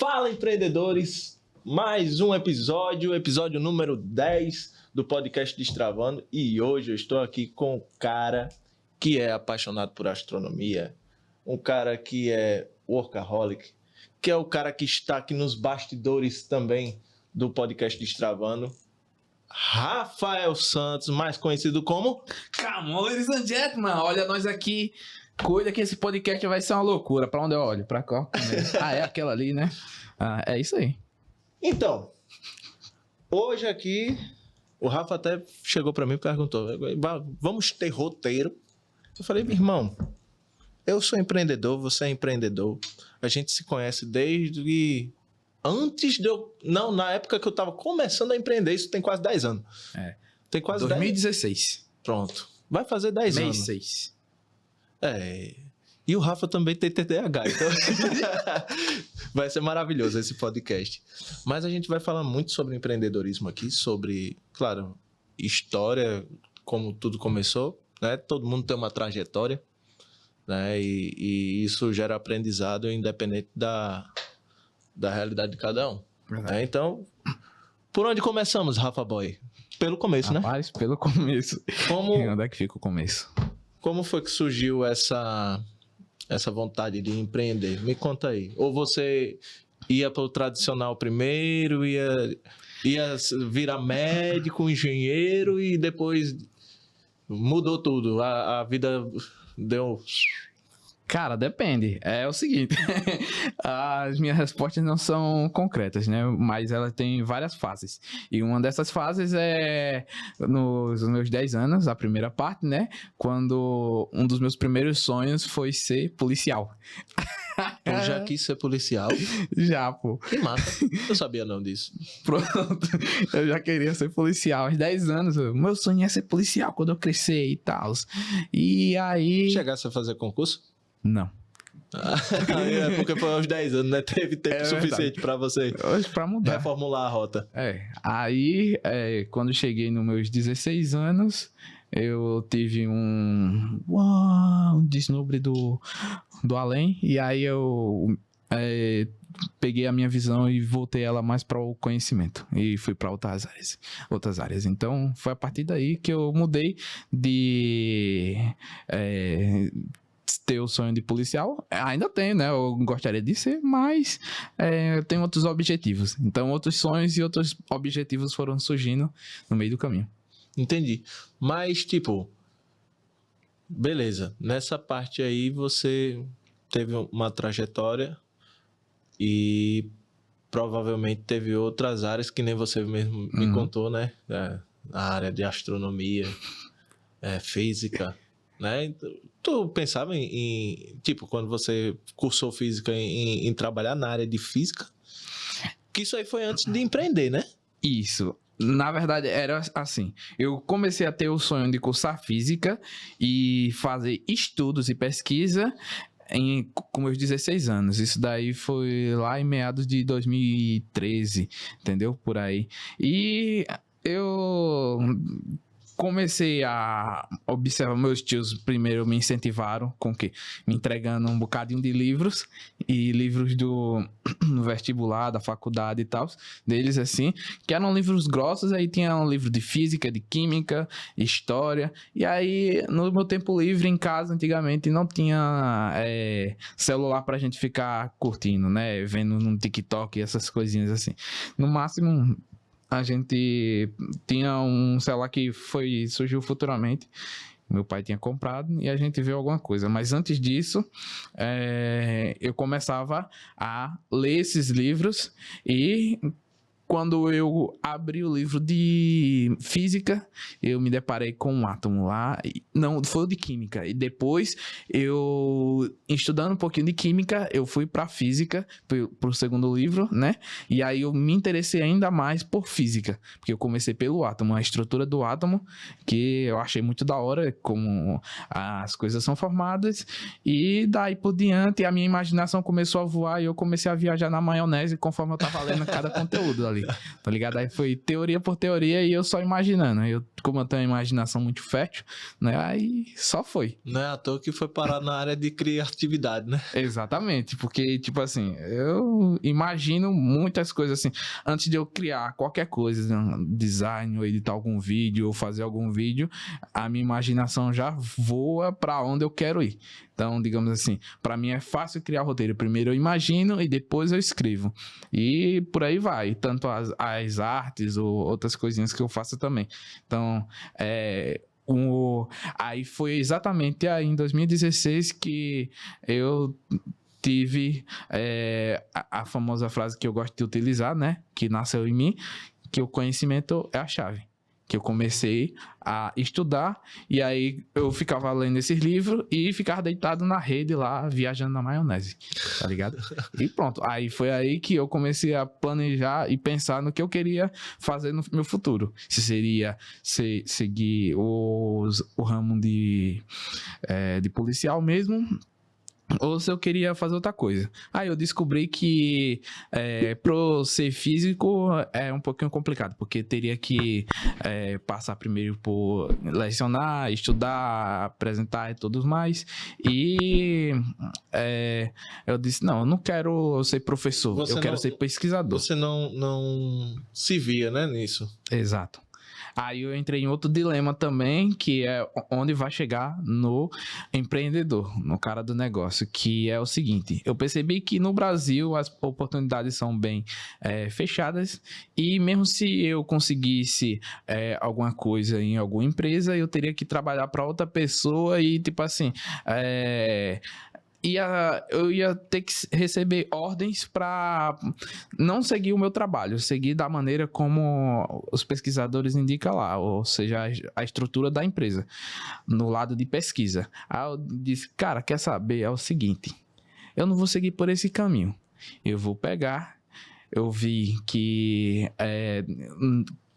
Fala, empreendedores! Mais um episódio número 10 do podcast Destravando. E hoje eu estou aqui com um cara que é apaixonado por astronomia, um cara que é workaholic, que é o cara que está aqui nos bastidores também do podcast Destravando, Rafael Santos, mais conhecido como Camões and Jetman. Olha nós aqui. Cuida que esse podcast vai ser uma loucura. Pra onde eu olho? Pra cá. É aquela ali, né? É isso aí. Então, hoje aqui, o Rafa até chegou pra mim e perguntou, vamos ter roteiro? Eu falei, meu irmão, eu sou empreendedor, você é empreendedor. A gente se conhece desde antes de eu... Não, na época que eu tava começando a empreender, isso tem quase 10 anos. Tem quase 2016. Pronto. Vai fazer 10 anos. Mês 6. E o Rafa também tem TDAH, então vai ser maravilhoso esse podcast. Mas a gente vai falar muito sobre empreendedorismo aqui, sobre, claro, história, como tudo começou, né? Todo mundo tem uma trajetória, né? E isso gera aprendizado independente da realidade de cada um. Né? Então, por onde começamos, Rafa Boy? Pelo começo, Rapaz, né? Pelo começo. Onde é que fica o começo? Como foi que surgiu essa vontade de empreender? Me conta aí. Ou você ia para o tradicional primeiro, ia virar médico, engenheiro e depois mudou tudo? A vida deu... Cara, depende. É o seguinte, as minhas respostas não são concretas, né? Mas elas têm várias fases. E uma dessas fases é nos meus 10 anos, a primeira parte, né? Quando um dos meus primeiros sonhos foi ser policial. Eu já quis ser policial? Já, pô. Que massa. Eu sabia não disso. Pronto. Eu já queria ser policial. Aos 10 anos, meu sonho é ser policial quando eu crescer e tal. E aí... Chegasse a fazer concurso? Não. É porque foi aos 10 anos, né? Teve tempo suficiente para você pra mudar. Reformular a rota. Aí, quando cheguei nos meus 16 anos, eu tive um deslumbre do além, e aí eu peguei a minha visão e voltei ela mais para o conhecimento e fui para outras áreas. Então, foi a partir daí que eu mudei de... ter o sonho de policial, ainda tenho, né? Eu gostaria de ser, mas eu tenho outros objetivos. Então, outros sonhos e outros objetivos foram surgindo no meio do caminho. Entendi. Mas, tipo, beleza. Nessa parte aí, você teve uma trajetória e provavelmente teve outras áreas que nem você mesmo me contou, né? A área de astronomia, física, né? Tu pensava em tipo, quando você cursou física, em trabalhar na área de física? Que isso aí foi antes de empreender, né? Isso. Na verdade, era assim. Eu comecei a ter o sonho de cursar física e fazer estudos e pesquisa com meus 16 anos. Isso daí foi lá em meados de 2013, entendeu? Por aí. E eu... comecei a observar, meus tios primeiro me incentivaram com que? Me entregando um bocadinho de livros, e livros do vestibular, da faculdade e tal, deles assim, que eram livros grossos. Aí tinha um livro de física, de química, história, e aí no meu tempo livre em casa, antigamente, não tinha celular pra gente ficar curtindo, né, vendo no TikTok e essas coisinhas assim. No máximo... a gente tinha um celular que surgiu futuramente. Meu pai tinha comprado e a gente viu alguma coisa. Mas antes disso, eu começava a ler esses livros, e quando eu abri o livro de física, eu me deparei com um átomo lá. Não, foi o de química. E depois, estudando um pouquinho de química, eu fui para física, pro segundo livro, né? E aí eu me interessei ainda mais por física, porque eu comecei pelo átomo, a estrutura do átomo, que eu achei muito da hora, como as coisas são formadas. E daí por diante, a minha imaginação começou a voar e eu comecei a viajar na maionese conforme eu tava lendo cada conteúdo ali. ali, tá ligado? Aí foi teoria por teoria e eu só imaginando. Como eu tenho uma imaginação muito fértil, né? Aí só foi. Não é à toa que foi parar na área de criatividade, né? Exatamente, porque, tipo assim, eu imagino muitas coisas assim. Antes de eu criar qualquer coisa, design, ou editar algum vídeo, ou fazer algum vídeo, a minha imaginação já voa pra onde eu quero ir. Então, digamos assim, pra mim é fácil criar roteiro. Primeiro eu imagino e depois eu escrevo. E por aí vai, tanto as artes ou outras coisinhas que eu faço também. Então, aí foi exatamente aí em 2016 que eu tive a famosa frase que eu gosto de utilizar, né? Que nasceu em mim, que o conhecimento é a chave. Que eu comecei a estudar e aí eu ficava lendo esses livros e ficava deitado na rede lá, viajando na maionese, tá ligado? E pronto, aí foi aí que eu comecei a planejar e pensar no que eu queria fazer no meu futuro. Se seria seguir o ramo de policial mesmo, ou se eu queria fazer outra coisa. Aí eu descobri que pro ser físico é um pouquinho complicado, porque teria que passar primeiro por lecionar, estudar, apresentar e tudo mais. E eu disse, não, eu não quero ser professor, eu quero ser pesquisador. Você não se via, né, nisso? Exato. Aí eu entrei em outro dilema também, que é onde vai chegar no empreendedor, no cara do negócio, que é o seguinte, eu percebi que no Brasil as oportunidades são bem fechadas e mesmo se eu conseguisse alguma coisa em alguma empresa, eu teria que trabalhar para outra pessoa e tipo assim, eu ia ter que receber ordens para não seguir o meu trabalho, seguir da maneira como os pesquisadores indicam lá, ou seja, a estrutura da empresa, no lado de pesquisa. Aí eu disse, cara, quer saber? É o seguinte, eu não vou seguir por esse caminho, eu vou pegar, eu vi que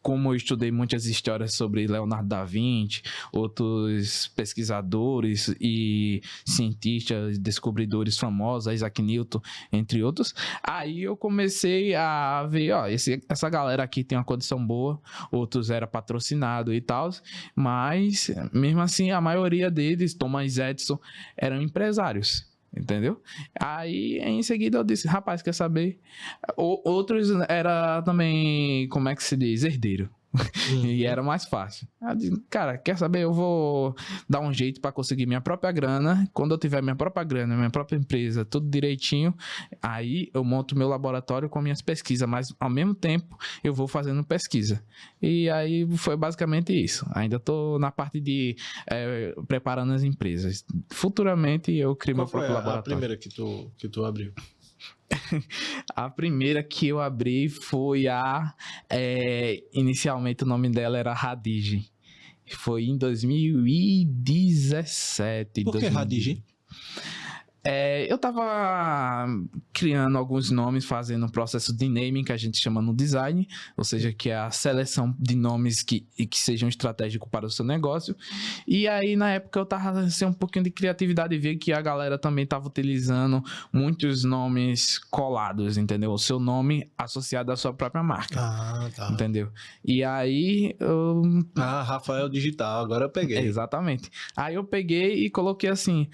como eu estudei muitas histórias sobre Leonardo da Vinci, outros pesquisadores e cientistas, descobridores famosos, Isaac Newton, entre outros, aí eu comecei a ver, ó, essa galera aqui tem uma condição boa, outros eram patrocinados e tal, mas mesmo assim a maioria deles, Thomas Edison, eram empresários. Entendeu? Aí em seguida eu disse, rapaz, quer saber? Outros era também, como é que se diz? Herdeiro. E era mais fácil. Eu disse, cara, quer saber? Eu vou dar um jeito para conseguir minha própria grana. Quando eu tiver minha própria grana, minha própria empresa, tudo direitinho, aí eu monto meu laboratório com minhas pesquisas, mas ao mesmo tempo eu vou fazendo pesquisa. E aí foi basicamente isso. Ainda tô na parte de preparando as empresas. Futuramente eu crio meu próprio laboratório. Qual foi a primeira que tu abriu? A primeira que eu abri foi inicialmente o nome dela era Radige. Foi em 2017. Por que Radige? Eu tava criando alguns nomes, fazendo um processo de naming que a gente chama no design, ou seja, que é a seleção de nomes que sejam estratégicos para o seu negócio. E aí, na época, eu tava sem um pouquinho de criatividade e vi que a galera também tava utilizando muitos nomes colados, entendeu? O seu nome associado à sua própria marca. Ah, tá. Entendeu? E aí, Rafael Digital, agora eu peguei. Exatamente. Aí eu peguei e coloquei assim,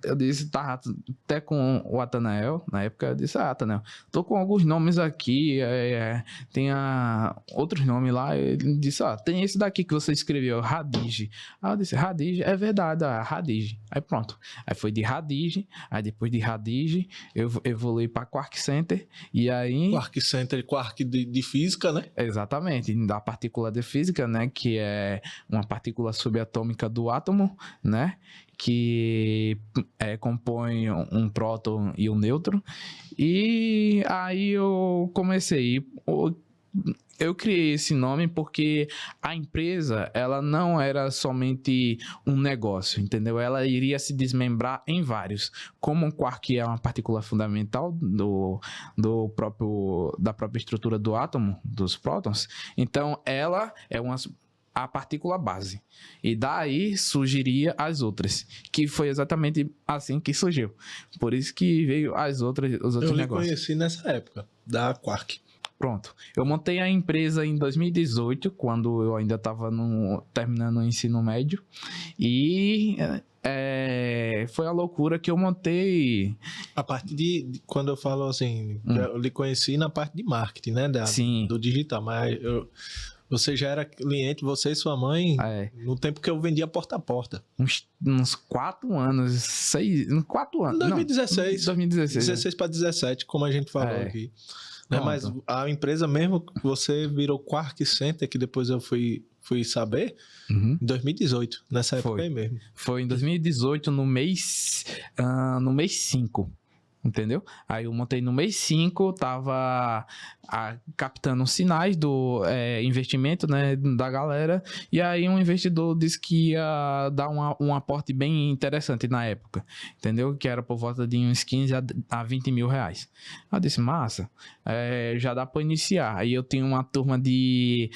eu disse, tá até com o Atanael, na época eu disse, Atanael, tô com alguns nomes aqui, tem outros nomes lá, ele disse, tem esse daqui que você escreveu, Radige. Aí eu disse, Radige, é verdade, Radige. Aí pronto, aí foi de Radige, aí depois de Radige, eu evoluí para Quark Center, e aí... Quark Center, Quark de física, né? Exatamente, da partícula de física, né, que é uma partícula subatômica do átomo, né, que compõe um próton e um nêutron. E aí eu comecei, eu criei esse nome porque a empresa, ela não era somente um negócio, entendeu? Ela iria se desmembrar em vários. Como um quark é uma partícula fundamental da própria estrutura do átomo, dos prótons, então ela é a partícula base. E daí surgiria as outras, que foi exatamente assim que surgiu. Por isso que veio os outros eu negócios. Eu conheci nessa época. da Quark. Pronto. Eu montei a empresa em 2018, quando eu ainda estava terminando o ensino médio. E foi a loucura que eu montei. A parte quando eu falo assim, eu lhe conheci na parte de marketing, né? Sim. Do digital, mas você já era cliente, você e sua mãe, no tempo que eu vendia porta a porta. Uns 4 anos, 4 anos. 2016. Não, 2016. 16 para 17, como a gente falou aqui. Né? Mas a empresa mesmo, você virou Quark Center, que depois eu fui saber, em 2018, nessa época aí mesmo. Foi em 2018, no mês 5. Entendeu? Aí eu montei no mês 5, tava captando os sinais do investimento, né, da galera, e aí um investidor disse que ia dar um aporte bem interessante na época, entendeu? Que era por volta de uns 15 a 20 mil reais. Eu disse, massa, já dá para iniciar. Aí eu tinha uma turma de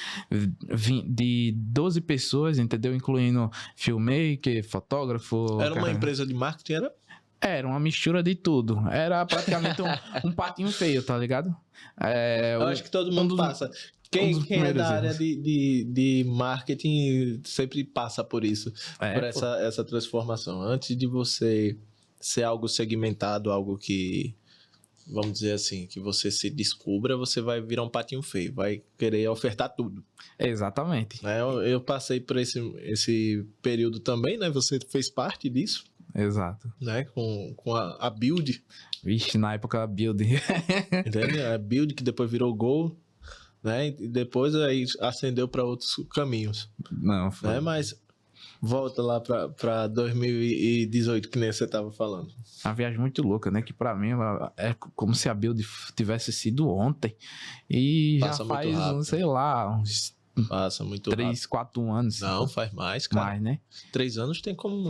12 pessoas, entendeu? Incluindo filmmaker, fotógrafo. Era uma empresa de marketing, era? Era uma mistura de tudo. Era praticamente um patinho feio, tá ligado? Eu acho que todo mundo passa. Quem é da área de marketing sempre passa por isso. Por essa transformação. Antes de você ser algo segmentado, algo que, vamos dizer assim, que você se descubra, você vai virar um patinho feio. Vai querer ofertar tudo. Exatamente. Eu passei por esse período também, né? Você fez parte disso. Exato. Né? Com a Build. Vixe, na época a Build. Entende? A Build que depois virou Gol, né? E depois aí ascendeu para outros caminhos. Não, foi. Né? Mas volta lá para 2018, que nem você tava falando. Uma viagem muito louca, né? Que para mim é como se a Build tivesse sido ontem. E Passa já faz, muito rápido. Sei lá, uns Passa muito 3, 4 anos. Não, faz mais, cara. Mais, né? 3 anos tem como...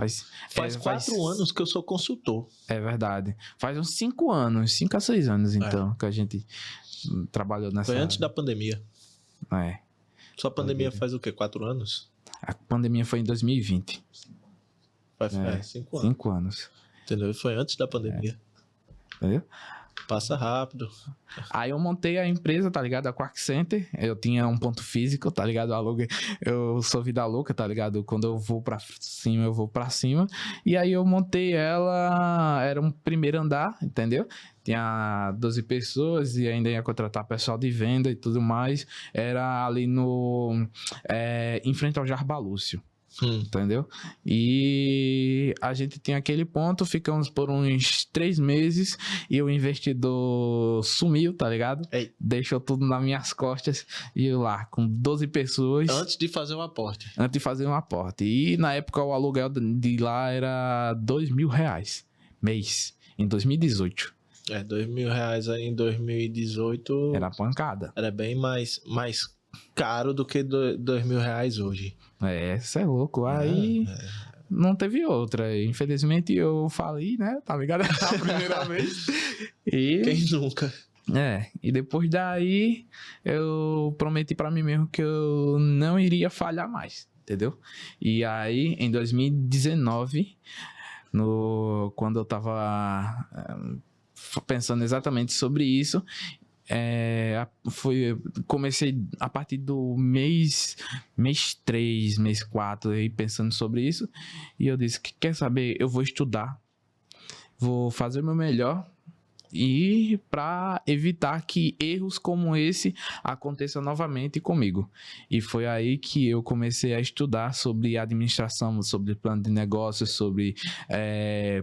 Faz 4 anos que eu sou consultor. É verdade. Faz uns 5 anos, 5 a 6 anos, então, que a gente trabalhou nessa... Foi antes da pandemia. Sua pandemia faz o quê? 4 anos? A pandemia foi em 2020. Faz 5 anos. 5 anos. Entendeu? Foi antes da pandemia. Entendeu? Passa rápido. Aí eu montei a empresa, tá ligado? A Quark Center. Eu tinha um ponto físico, tá ligado? Eu sou vida louca, tá ligado? Quando eu vou pra cima, eu vou pra cima. E aí eu montei ela, era um primeiro andar, entendeu? Tinha 12 pessoas e ainda ia contratar pessoal de venda e tudo mais. Era ali em frente ao Jarba Lúcio. Entendeu? E a gente tem aquele ponto, ficamos por uns 3 meses e o investidor sumiu, tá ligado? Deixou tudo nas minhas costas e eu lá, com 12 pessoas. Antes de fazer um aporte. E na época o aluguel de lá era R$2.000 mês, em 2018. R$2.000 aí em 2018. Era pancada. Era bem mais caro do que R$2.000 hoje. Isso é louco. Aí não teve outra. Infelizmente eu falei, né? Tá ligado? A primeira vez. Quem nunca? E depois daí eu prometi pra mim mesmo que eu não iria falhar mais, entendeu? E aí em 2019, quando eu tava pensando exatamente sobre isso, comecei a partir do mês 3, mês 4, aí pensando sobre isso, e eu disse que, quer saber, eu vou estudar, vou fazer o meu melhor, e para evitar que erros como esse aconteçam novamente comigo. E foi aí que eu comecei a estudar sobre administração, sobre plano de negócios, sobre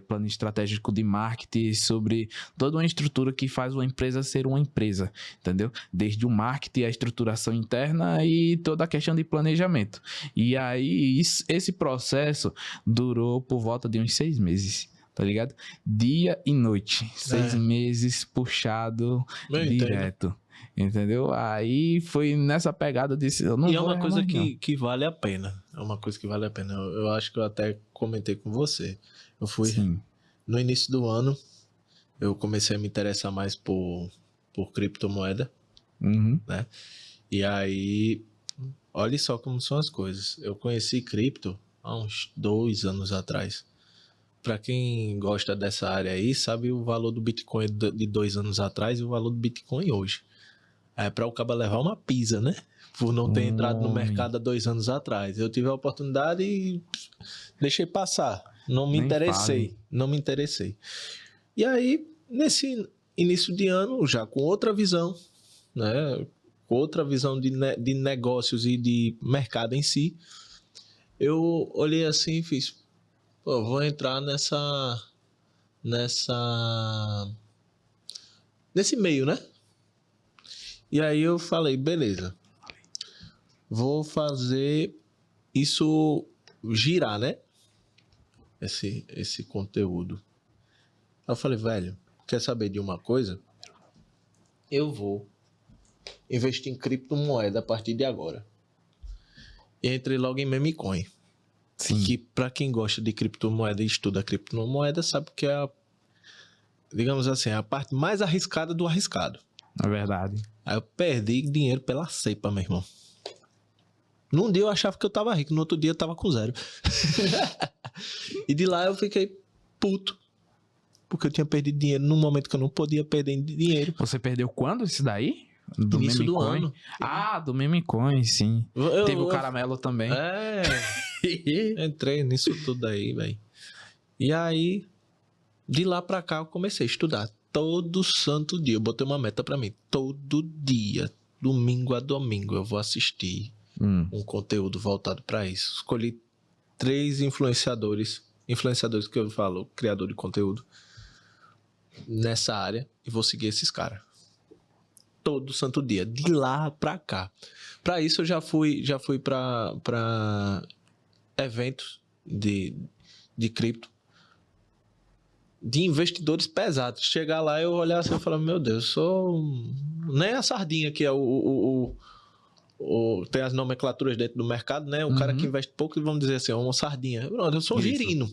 plano estratégico de marketing, sobre toda uma estrutura que faz uma empresa ser uma empresa, entendeu? Desde o marketing, a estruturação interna e toda a questão de planejamento. E aí esse processo durou por volta de uns 6 meses. Tá ligado? Dia e noite. 6 meses puxado direto. Entendeu? Aí foi nessa pegada desse... E é uma coisa que vale a pena. É uma coisa que vale a pena. Eu acho que eu até comentei com você. Eu fui... Sim. No início do ano, eu comecei a me interessar mais por criptomoeda. Né? E aí... Olha só como são as coisas. Eu conheci cripto há uns 2 anos atrás. Para quem gosta dessa área aí, sabe o valor do Bitcoin de 2 anos atrás e o valor do Bitcoin hoje. É para o cara levar uma pisa, né? Por não ter entrado no mercado há 2 anos atrás. Eu tive a oportunidade e deixei passar. Não me Nem interessei. fale. Não me interessei. E aí, nesse início de ano, já com outra visão, né? Com outra visão de negócios e de mercado em si, eu olhei assim e fiz, pô, vou entrar nesse meio, né? E aí eu falei, beleza, vou fazer isso girar, né? Esse conteúdo. Aí eu falei, velho, quer saber de uma coisa? Eu vou investir em criptomoeda a partir de agora. E entrei logo em memecoin. Sim. Que para quem gosta de criptomoeda e estuda criptomoeda, sabe que é digamos assim, a parte mais arriscada do arriscado. É verdade. Aí eu perdi dinheiro pela cepa, meu irmão. Num dia eu achava que eu tava rico, no outro dia eu tava com 0. E de lá eu fiquei puto. Porque eu tinha perdido dinheiro num momento que eu não podia perder dinheiro. Você perdeu quando isso daí? Do Início do Memecoin? ano. Ah, do Memecoin, sim. Teve o caramelo também. É, entrei nisso tudo aí, velho. E aí, de lá pra cá, eu comecei a estudar. Todo santo dia. Eu botei uma meta pra mim. Todo dia, domingo a domingo, eu vou assistir um conteúdo voltado pra isso. Escolhi 3 influenciadores que eu falo, criador de conteúdo, nessa área, e vou seguir esses caras. Todo santo dia, de lá pra cá. Pra isso eu já fui pra eventos de cripto, de investidores pesados. Chegar lá, eu olhar assim e falar, meu Deus, eu sou nem a sardinha que é tem as nomenclaturas dentro do mercado, né? O cara que investe pouco, vamos dizer assim, é uma sardinha. Pronto, eu sou um girino.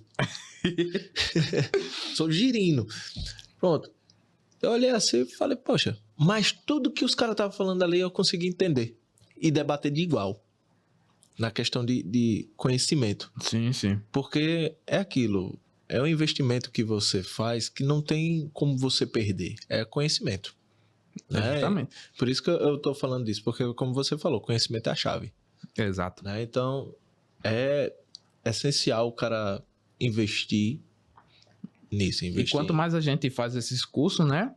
Sou girino. Pronto. Eu olhei assim e falei, poxa, mas tudo que os caras estavam falando ali eu consegui entender e debater de igual na questão de conhecimento. Sim, sim. Porque é aquilo, é um investimento que você faz que não tem como você perder, é conhecimento. Né? Exatamente. Por isso que eu tô falando disso, porque como você falou, conhecimento é a chave. Exato. Né? Então, é essencial o cara investir nisso. E quanto mais a gente faz esses cursos, né?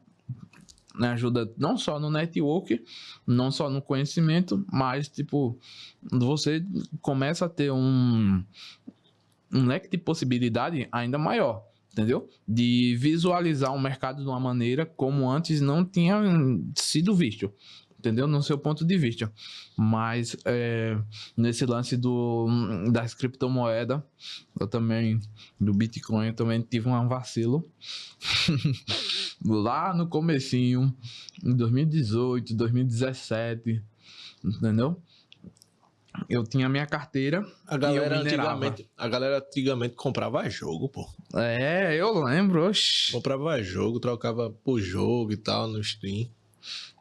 Ajuda não só no network, não só no conhecimento, mas, tipo, você começa a ter um leque de possibilidade ainda maior, entendeu? De visualizar o mercado de uma maneira como antes não tinha sido visto, entendeu? No seu ponto de vista. Mas nesse lance das criptomoedas, do Bitcoin, eu também tive um vacilo. Lá no comecinho, em 2018, 2017, entendeu? Eu tinha minha carteira. A galera antigamente comprava jogo, pô. Eu lembro, oxi. Comprava jogo, trocava por jogo e tal no Steam.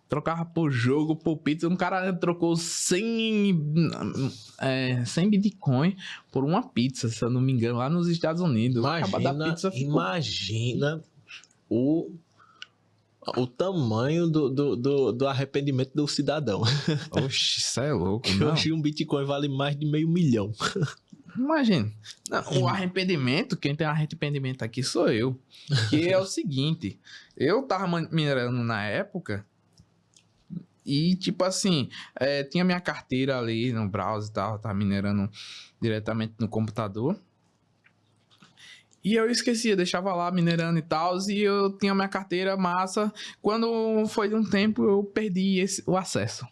Trocava por jogo, por pizza. Um cara trocou 100 Bitcoin por uma pizza, se eu não me engano, lá nos Estados Unidos. Imagina o tamanho do arrependimento do cidadão. Oxi, isso é louco. Hoje um Bitcoin vale mais de $500 mil. Imagina. O arrependimento, quem tem arrependimento aqui sou eu. Que é o seguinte, eu tava minerando na época e, tipo assim, tinha minha carteira ali no browser e tal, tava minerando diretamente no computador. E eu esquecia, deixava lá minerando e tal, e eu tinha minha carteira massa. Quando foi de um tempo, eu perdi o acesso.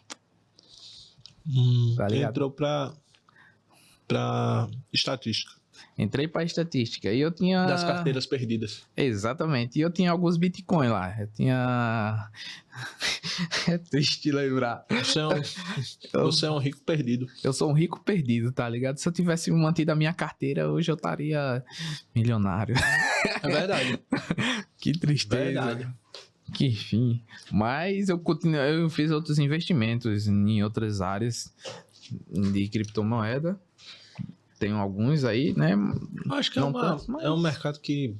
Tá ligado? Entrou pra estatística. Entrei pra estatística e eu tinha... Das carteiras perdidas. Exatamente. E eu tinha alguns Bitcoin lá. Eu tinha... É triste lembrar. Você é um rico perdido. Eu sou um rico perdido, tá ligado? Se eu tivesse mantido a minha carteira, hoje eu estaria milionário. É verdade. Que tristeza. Verdade. Que fim. Mas eu fiz outros investimentos em outras áreas de criptomoeda. Tem alguns aí, né? Acho que Não tantos, mas- é um mercado que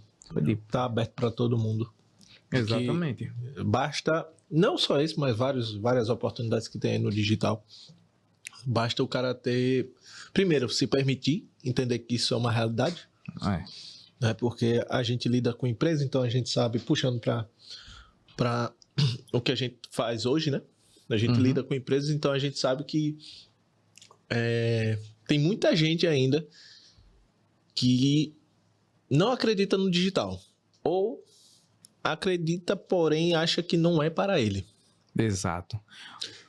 está aberto para todo mundo. Exatamente. Basta, não só esse, mas várias oportunidades que tem aí no digital. Basta o cara ter, primeiro, se permitir entender que isso é uma realidade, É. né? Porque a gente lida com empresa, então a gente sabe, puxando para o que a gente faz hoje, né? A gente lida com empresas, então a gente sabe que tem muita gente ainda que não acredita no digital. Ou acredita, porém acha que não é para ele. Exato.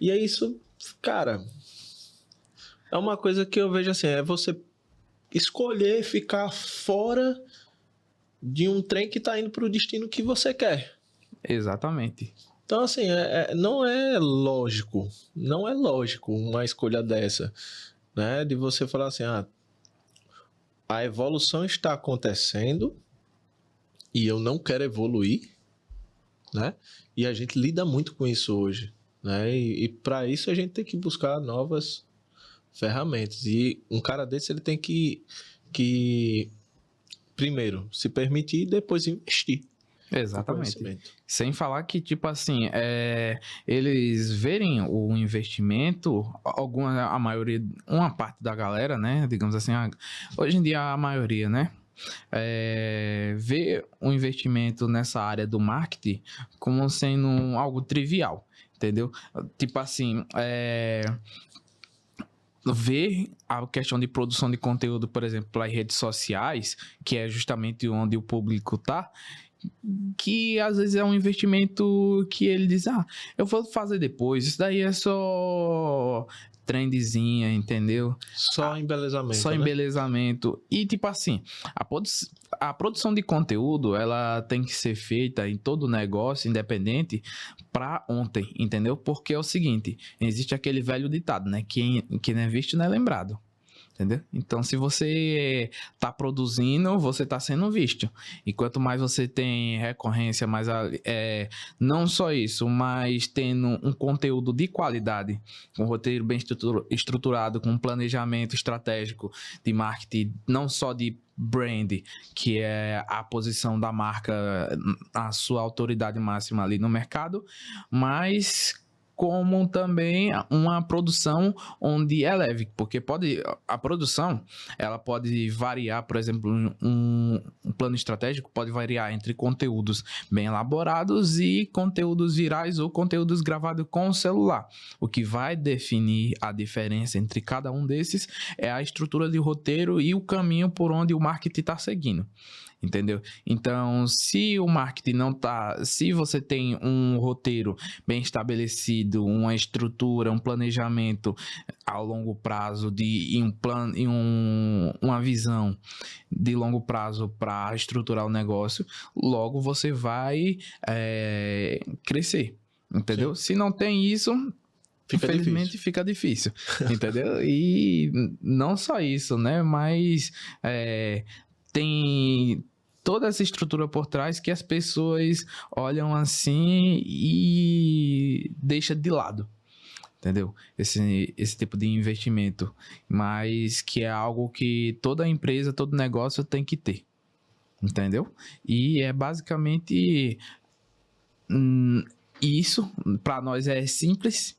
E é isso, cara. É uma coisa que eu vejo assim, é você escolher ficar fora de um trem que tá indo pro destino que você quer. Exatamente. Então, assim, não é lógico. Não é lógico uma escolha dessa, né? De você falar assim, a evolução está acontecendo e eu não quero evoluir, né? E a gente lida muito com isso hoje, né? E para isso a gente tem que buscar novas ferramentas. E um cara desse, ele tem que primeiro se permitir e depois investir. Exatamente. Sem falar que, tipo assim, eles verem o investimento, a maioria, uma parte da galera, né? Digamos assim, hoje em dia a maioria, né? Vê o investimento nessa área do marketing como sendo algo trivial, entendeu? Tipo assim, ver a questão de produção de conteúdo, por exemplo, para redes sociais, que é justamente onde o público tá, que às vezes é um investimento que ele diz, eu vou fazer depois, isso daí é só trendzinha, entendeu? Só embelezamento, Só embelezamento. E tipo assim, a produção de conteúdo, ela tem que ser feita em todo negócio, independente, para ontem, entendeu? Porque é o seguinte, existe aquele velho ditado, né? Quem não é visto não é lembrado. Entendeu? Então, se você está produzindo, você está sendo visto. E quanto mais você tem recorrência, mais não só isso, mas tendo um conteúdo de qualidade, com um roteiro bem estruturado, com um planejamento estratégico de marketing, não só de brand, que é a posição da marca, a sua autoridade máxima ali no mercado, mas como também uma produção onde é leve, porque a produção, ela pode variar, por exemplo, um plano estratégico pode variar entre conteúdos bem elaborados e conteúdos virais ou conteúdos gravados com o celular. O que vai definir a diferença entre cada um desses é a estrutura de roteiro e o caminho por onde o marketing está seguindo. Entendeu? Então, se o marketing não tá... Se você tem um roteiro bem estabelecido, uma estrutura, um planejamento a longo prazo uma visão de longo prazo para estruturar o negócio, logo você vai crescer. Entendeu? Sim. Se não tem isso... Infelizmente fica difícil, entendeu? E não só isso, né? Mas tem toda essa estrutura por trás que as pessoas olham assim e deixam de lado, entendeu? Esse tipo de investimento, mas que é algo que toda empresa, todo negócio tem que ter, entendeu? E é basicamente isso. Para nós é simples,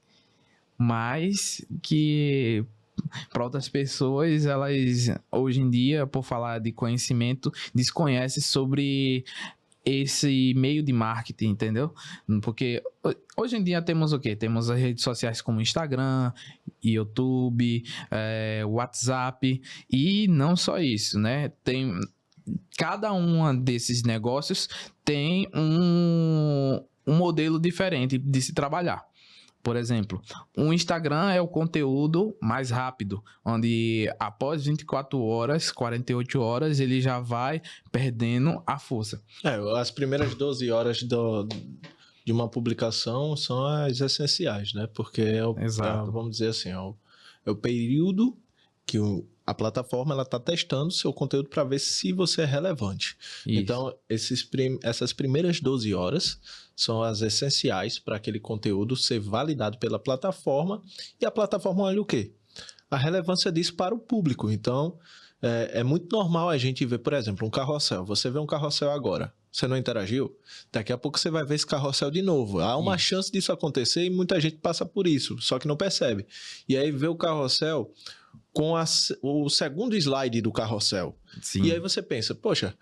mas que para outras pessoas, elas hoje em dia, por falar de conhecimento, desconhecem sobre esse meio de marketing, entendeu? Porque hoje em dia temos o quê? Temos as redes sociais como Instagram, YouTube, WhatsApp, e não só isso, né? Cada um desses negócios tem um modelo diferente de se trabalhar. Por exemplo, o Instagram é o conteúdo mais rápido, onde após 24 horas, 48 horas, ele já vai perdendo a força. As primeiras 12 horas de uma publicação são as essenciais, né? Porque vamos dizer assim, é o período que a plataforma está testando o seu conteúdo para ver se você é relevante. Isso. Então, essas primeiras 12 horas são as essenciais para aquele conteúdo ser validado pela plataforma. E a plataforma olha o quê? a relevância disso para o público. Então, é muito normal a gente ver, por exemplo, um carrossel. Você vê um carrossel agora, você não interagiu, daqui a pouco você vai ver esse carrossel de novo. Há uma chance disso acontecer e muita gente passa por isso, só que não percebe. E aí vê o carrossel com o segundo slide do carrossel. Sim. E aí você pensa, poxa,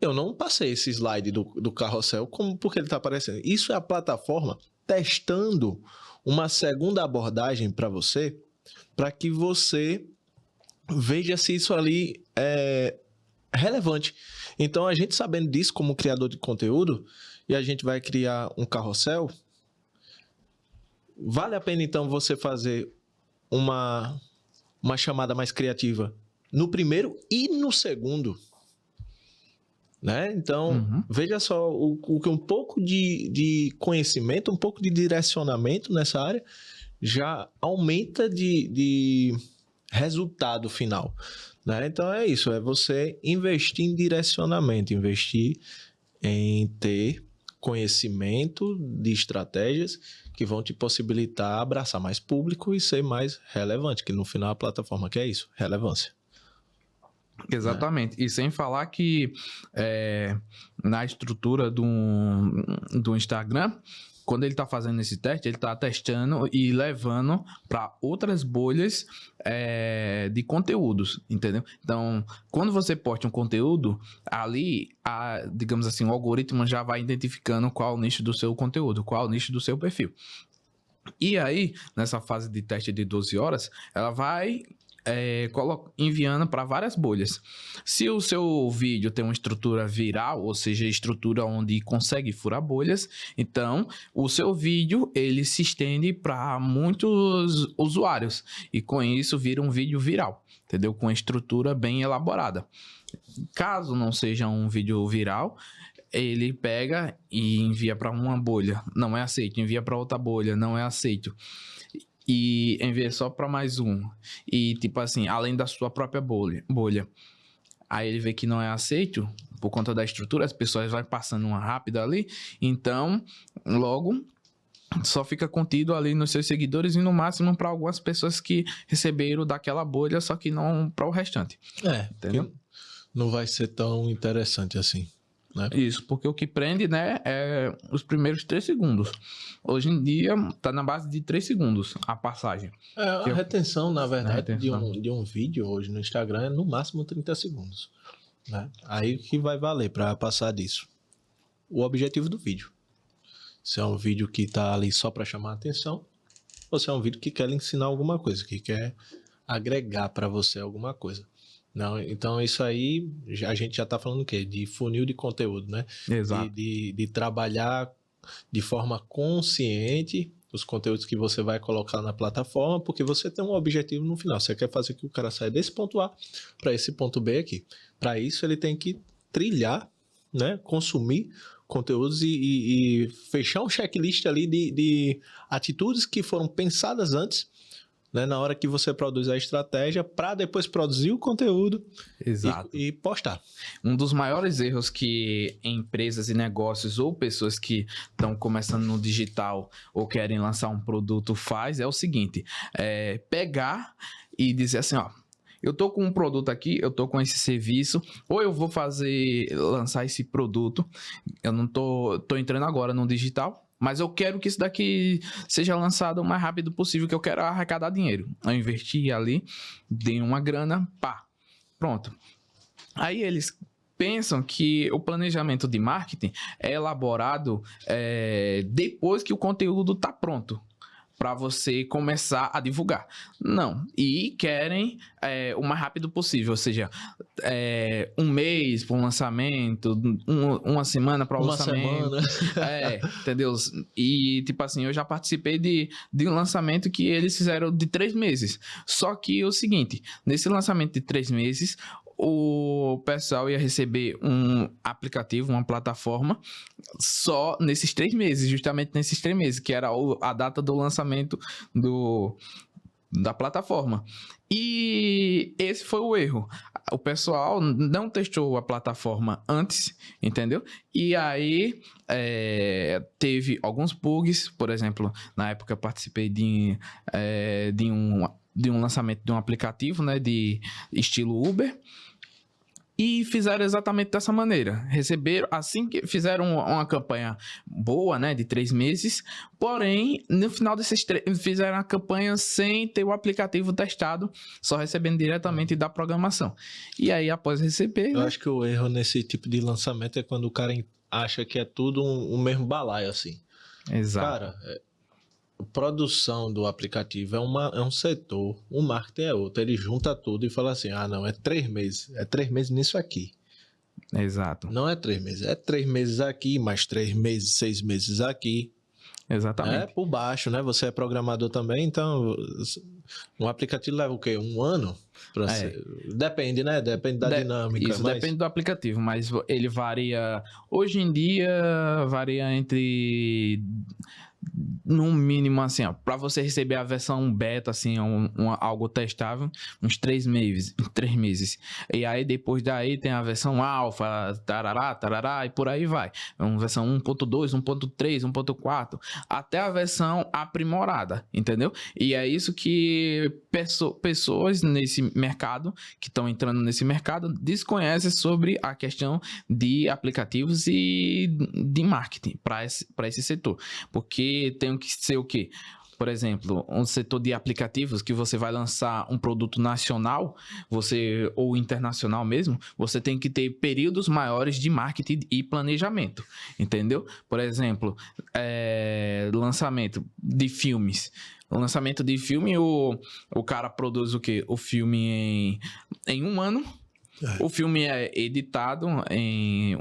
eu não passei esse slide do carrossel, porque ele está aparecendo? Isso é a plataforma testando uma segunda abordagem para você, para que você veja se isso ali é relevante. Então, a gente sabendo disso como criador de conteúdo, e a gente vai criar um carrossel, vale a pena, então, você fazer uma chamada mais criativa no primeiro e no segundo. Né? Então, veja só o que um pouco de conhecimento, um pouco de direcionamento nessa área já aumenta de resultado final. Né? Então, é isso. É você investir em direcionamento, investir em ter conhecimento de estratégias que vão te possibilitar abraçar mais público e ser mais relevante, que no final a plataforma quer isso, relevância. Exatamente. E sem falar que na estrutura do Instagram, quando ele está fazendo esse teste, ele está testando e levando para outras bolhas de conteúdos, entendeu? Então, quando você posta um conteúdo, ali, digamos assim, o algoritmo já vai identificando qual o nicho do seu conteúdo, qual o nicho do seu perfil. E aí, nessa fase de teste de 12 horas, ela vai enviando para várias bolhas. Se o seu vídeo tem uma estrutura viral, ou seja, estrutura onde consegue furar bolhas, então o seu vídeo ele se estende para muitos usuários e com isso vira um vídeo viral, entendeu? Com estrutura bem elaborada. Caso não seja um vídeo viral, ele pega e envia para uma bolha, não é aceito, envia para outra bolha, não é aceito. E envia só para mais um. E, tipo assim, além da sua própria bolha. Aí ele vê que não é aceito, por conta da estrutura, as pessoas vão passando uma rápida ali. Então, logo, só fica contido ali nos seus seguidores e no máximo para algumas pessoas que receberam daquela bolha, só que não para o restante. Entendeu? Não vai ser tão interessante assim. Né? Isso, porque o que prende, né, é os primeiros 3 segundos. Hoje em dia, tá na base de 3 segundos a passagem. A retenção, na verdade, retenção. De um vídeo hoje no Instagram é no máximo 30 segundos. Né? Aí que vai valer para passar disso. O objetivo do vídeo. Se é um vídeo que tá ali só para chamar a atenção, ou se é um vídeo que quer lhe ensinar alguma coisa, que quer agregar para você alguma coisa. Não, então isso aí, a gente já está falando o quê? De funil de conteúdo, né? Exato. De trabalhar de forma consciente os conteúdos que você vai colocar na plataforma, porque você tem um objetivo no final. Você quer fazer que o cara saia desse ponto A para esse ponto B aqui. Para isso, ele tem que trilhar, né? Consumir conteúdos e fechar um checklist ali de atitudes que foram pensadas antes, né, na hora que você produz a estratégia, para depois produzir o conteúdo. Exato. E postar. Um dos maiores erros que empresas e negócios ou pessoas que estão começando no digital ou querem lançar um produto faz é o seguinte, pegar e dizer assim, ó, eu tô com um produto aqui, eu tô com esse serviço, ou eu vou lançar esse produto, eu não tô entrando agora no digital, mas eu quero que isso daqui seja lançado o mais rápido possível, que eu quero arrecadar dinheiro. Eu investi ali, dei uma grana, pá, pronto. Aí eles pensam que o planejamento de marketing é elaborado depois que o conteúdo está pronto, para você começar a divulgar. Não. E querem o mais rápido possível, ou seja, um mês para um lançamento, uma semana para o lançamento. Uma semana. Entendeu? E, tipo assim, eu já participei de um lançamento que eles fizeram de 3 meses. Só que o seguinte, nesse lançamento de 3 meses, o pessoal ia receber um aplicativo, uma plataforma, só nesses 3 meses, justamente nesses 3 meses, que era a data do lançamento da plataforma. E esse foi o erro. o pessoal não testou a plataforma antes, entendeu? E aí teve alguns bugs, por exemplo, na época eu participei de um lançamento de um aplicativo, né, de estilo Uber. E fizeram exatamente dessa maneira. Receberam, assim que fizeram uma campanha boa, né, de 3 meses, porém, no final desses fizeram a campanha sem ter o aplicativo testado, só recebendo diretamente da programação. E aí, após receber... Eu né? acho que o erro nesse tipo de lançamento é quando o cara acha que é tudo um mesmo balaio, assim. Exato. Cara, a produção do aplicativo é um setor, o marketing é outro. Ele junta tudo e fala assim, não, é 3 meses. É 3 meses nisso aqui. Exato. Não é 3 meses, é 3 meses aqui, mais 3 meses, 6 meses aqui. Exatamente. É por baixo, né? Você é programador também, então um aplicativo leva o quê? 1 ano? Depende, né? Depende da dinâmica. Isso, depende do aplicativo, mas ele varia... Hoje em dia, varia entre... No mínimo, assim, ó, para você receber a versão beta, assim, algo testável, uns 3 meses. E aí, depois daí, tem a versão alfa, tarará, e por aí vai. Uma versão 1.2, 1.3, 1.4, até a versão aprimorada, entendeu? E é isso que pessoas nesse mercado, que estão entrando nesse mercado, desconhecem sobre a questão de aplicativos e de marketing para esse setor. Porque tem que ser o quê? Por exemplo, um setor de aplicativos que você vai lançar um produto nacional, ou internacional mesmo, você tem que ter períodos maiores de marketing e planejamento, entendeu? Por exemplo, lançamento de filmes. O lançamento de filme, o cara produz o quê? O filme em 1 ano. O filme é editado em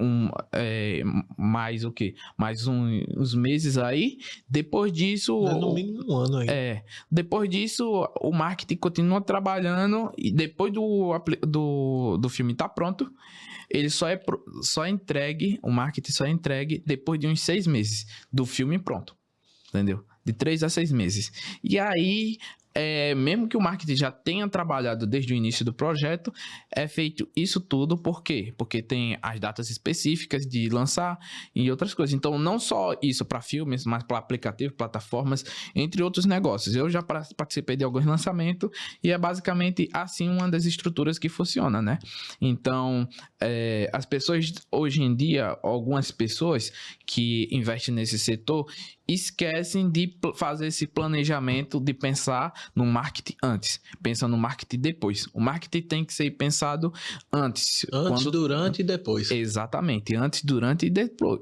mais o quê? Mais uns meses aí. Depois disso... no mínimo 1 ano aí. Depois disso, o marketing continua trabalhando e depois do filme estar pronto, ele só entregue, o marketing só é entregue depois de uns 6 meses do filme pronto. Entendeu? De 3 a 6 meses. E aí... mesmo que o marketing já tenha trabalhado desde o início do projeto, é feito isso tudo por quê? Porque tem as datas específicas de lançar e outras coisas. Então, não só isso para filmes, mas para aplicativos, plataformas, entre outros negócios. Eu já participei de alguns lançamentos e é basicamente assim uma das estruturas que funciona, né? Então, as pessoas, hoje em dia, algumas pessoas que investem nesse setor, esquecem de fazer esse planejamento, de pensar no marketing antes, pensa no marketing depois. O marketing tem que ser pensado antes. Durante e depois. Exatamente, antes, durante e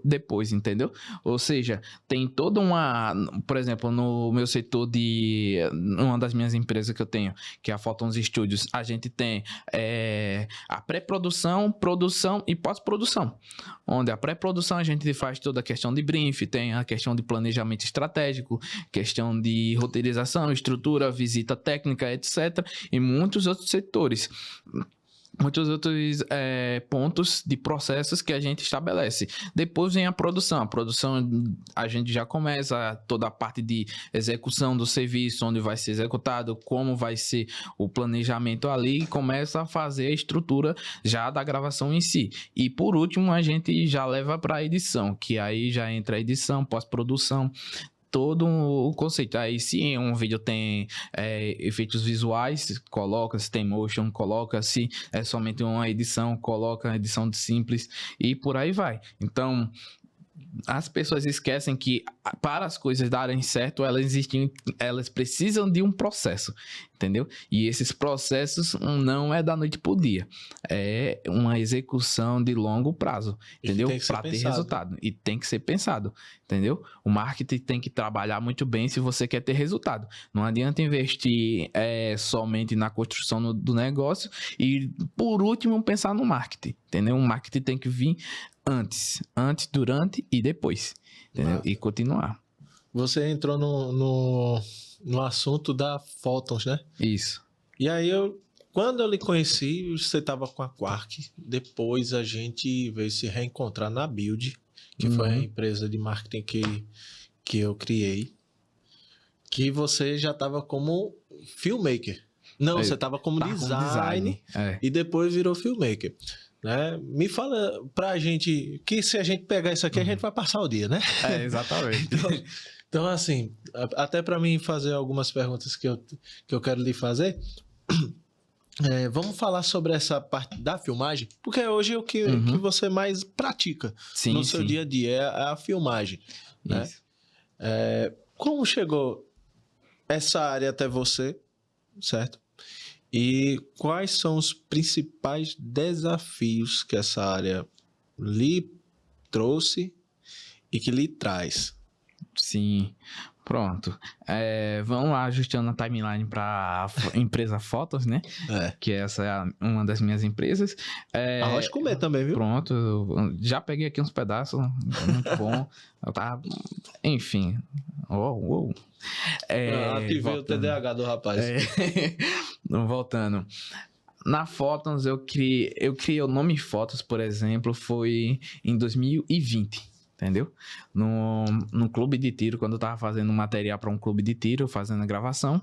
depois, entendeu? Ou seja, tem toda por exemplo, no meu setor uma das minhas empresas que eu tenho, que é a Photons Studios, a gente tem a pré-produção, produção e pós-produção. Onde a pré-produção a gente faz toda a questão de brief, tem a questão de planejamento estratégico, questão de roteirização, estrutura, visita técnica, etc. E muitos outros setores. Muitos outros pontos de processos que a gente estabelece. Depois vem a produção. A produção, a gente já começa toda a parte de execução do serviço, onde vai ser executado, como vai ser o planejamento ali, e começa a fazer a estrutura já da gravação em si. E por último, a gente já leva para a edição, que aí já entra a edição, pós-produção, todo o conceito. Aí, se um vídeo tem efeitos visuais, coloca. Se tem motion, coloca. Se é somente uma edição, coloca a edição de simples e por aí vai. Então, as pessoas esquecem que para as coisas darem certo, elas precisam de um processo, entendeu? E esses processos não é da noite pro dia, é uma execução de longo prazo, entendeu? Para ter resultado. E tem que ser pensado, entendeu? O marketing tem que trabalhar muito bem se você quer ter resultado. Não adianta investir somente na construção do negócio e, por último, pensar no marketing, entendeu? O marketing tem que vir antes, durante e depois, entendeu? E continuar. Você entrou no assunto da Photons, né? Isso. E aí, quando eu lhe conheci, você estava com a Quark. Depois a gente veio se reencontrar na Build, que foi a empresa de marketing que eu criei. Que você já estava como filmmaker. Não, Aí, você tava como tava como design É. e depois virou filmmaker. Né? Me fala pra gente que se a gente pegar isso aqui, a gente vai passar o dia, né? É, exatamente. Então assim, até pra mim fazer algumas perguntas que eu quero lhe fazer, vamos falar sobre essa parte da filmagem, porque hoje é o que você mais pratica Sim, no seu sim. dia a dia, é a filmagem. Né? Isso. Como chegou essa área até você, certo? E quais são os principais desafios que essa área lhe trouxe e que lhe traz? Sim. Pronto. Vamos lá, ajustando a timeline para a empresa Fotos, né? Que essa é uma das minhas empresas. Arroz de comer também, viu? Pronto. Eu já peguei aqui uns pedaços. Muito bom. Enfim. Uou. Ativei o TDAH do rapaz. Voltando. Na Fotos, eu criei o nome Fotos, por exemplo, foi em 2020. Entendeu? No clube de tiro, quando eu tava fazendo material para um clube de tiro, fazendo a gravação.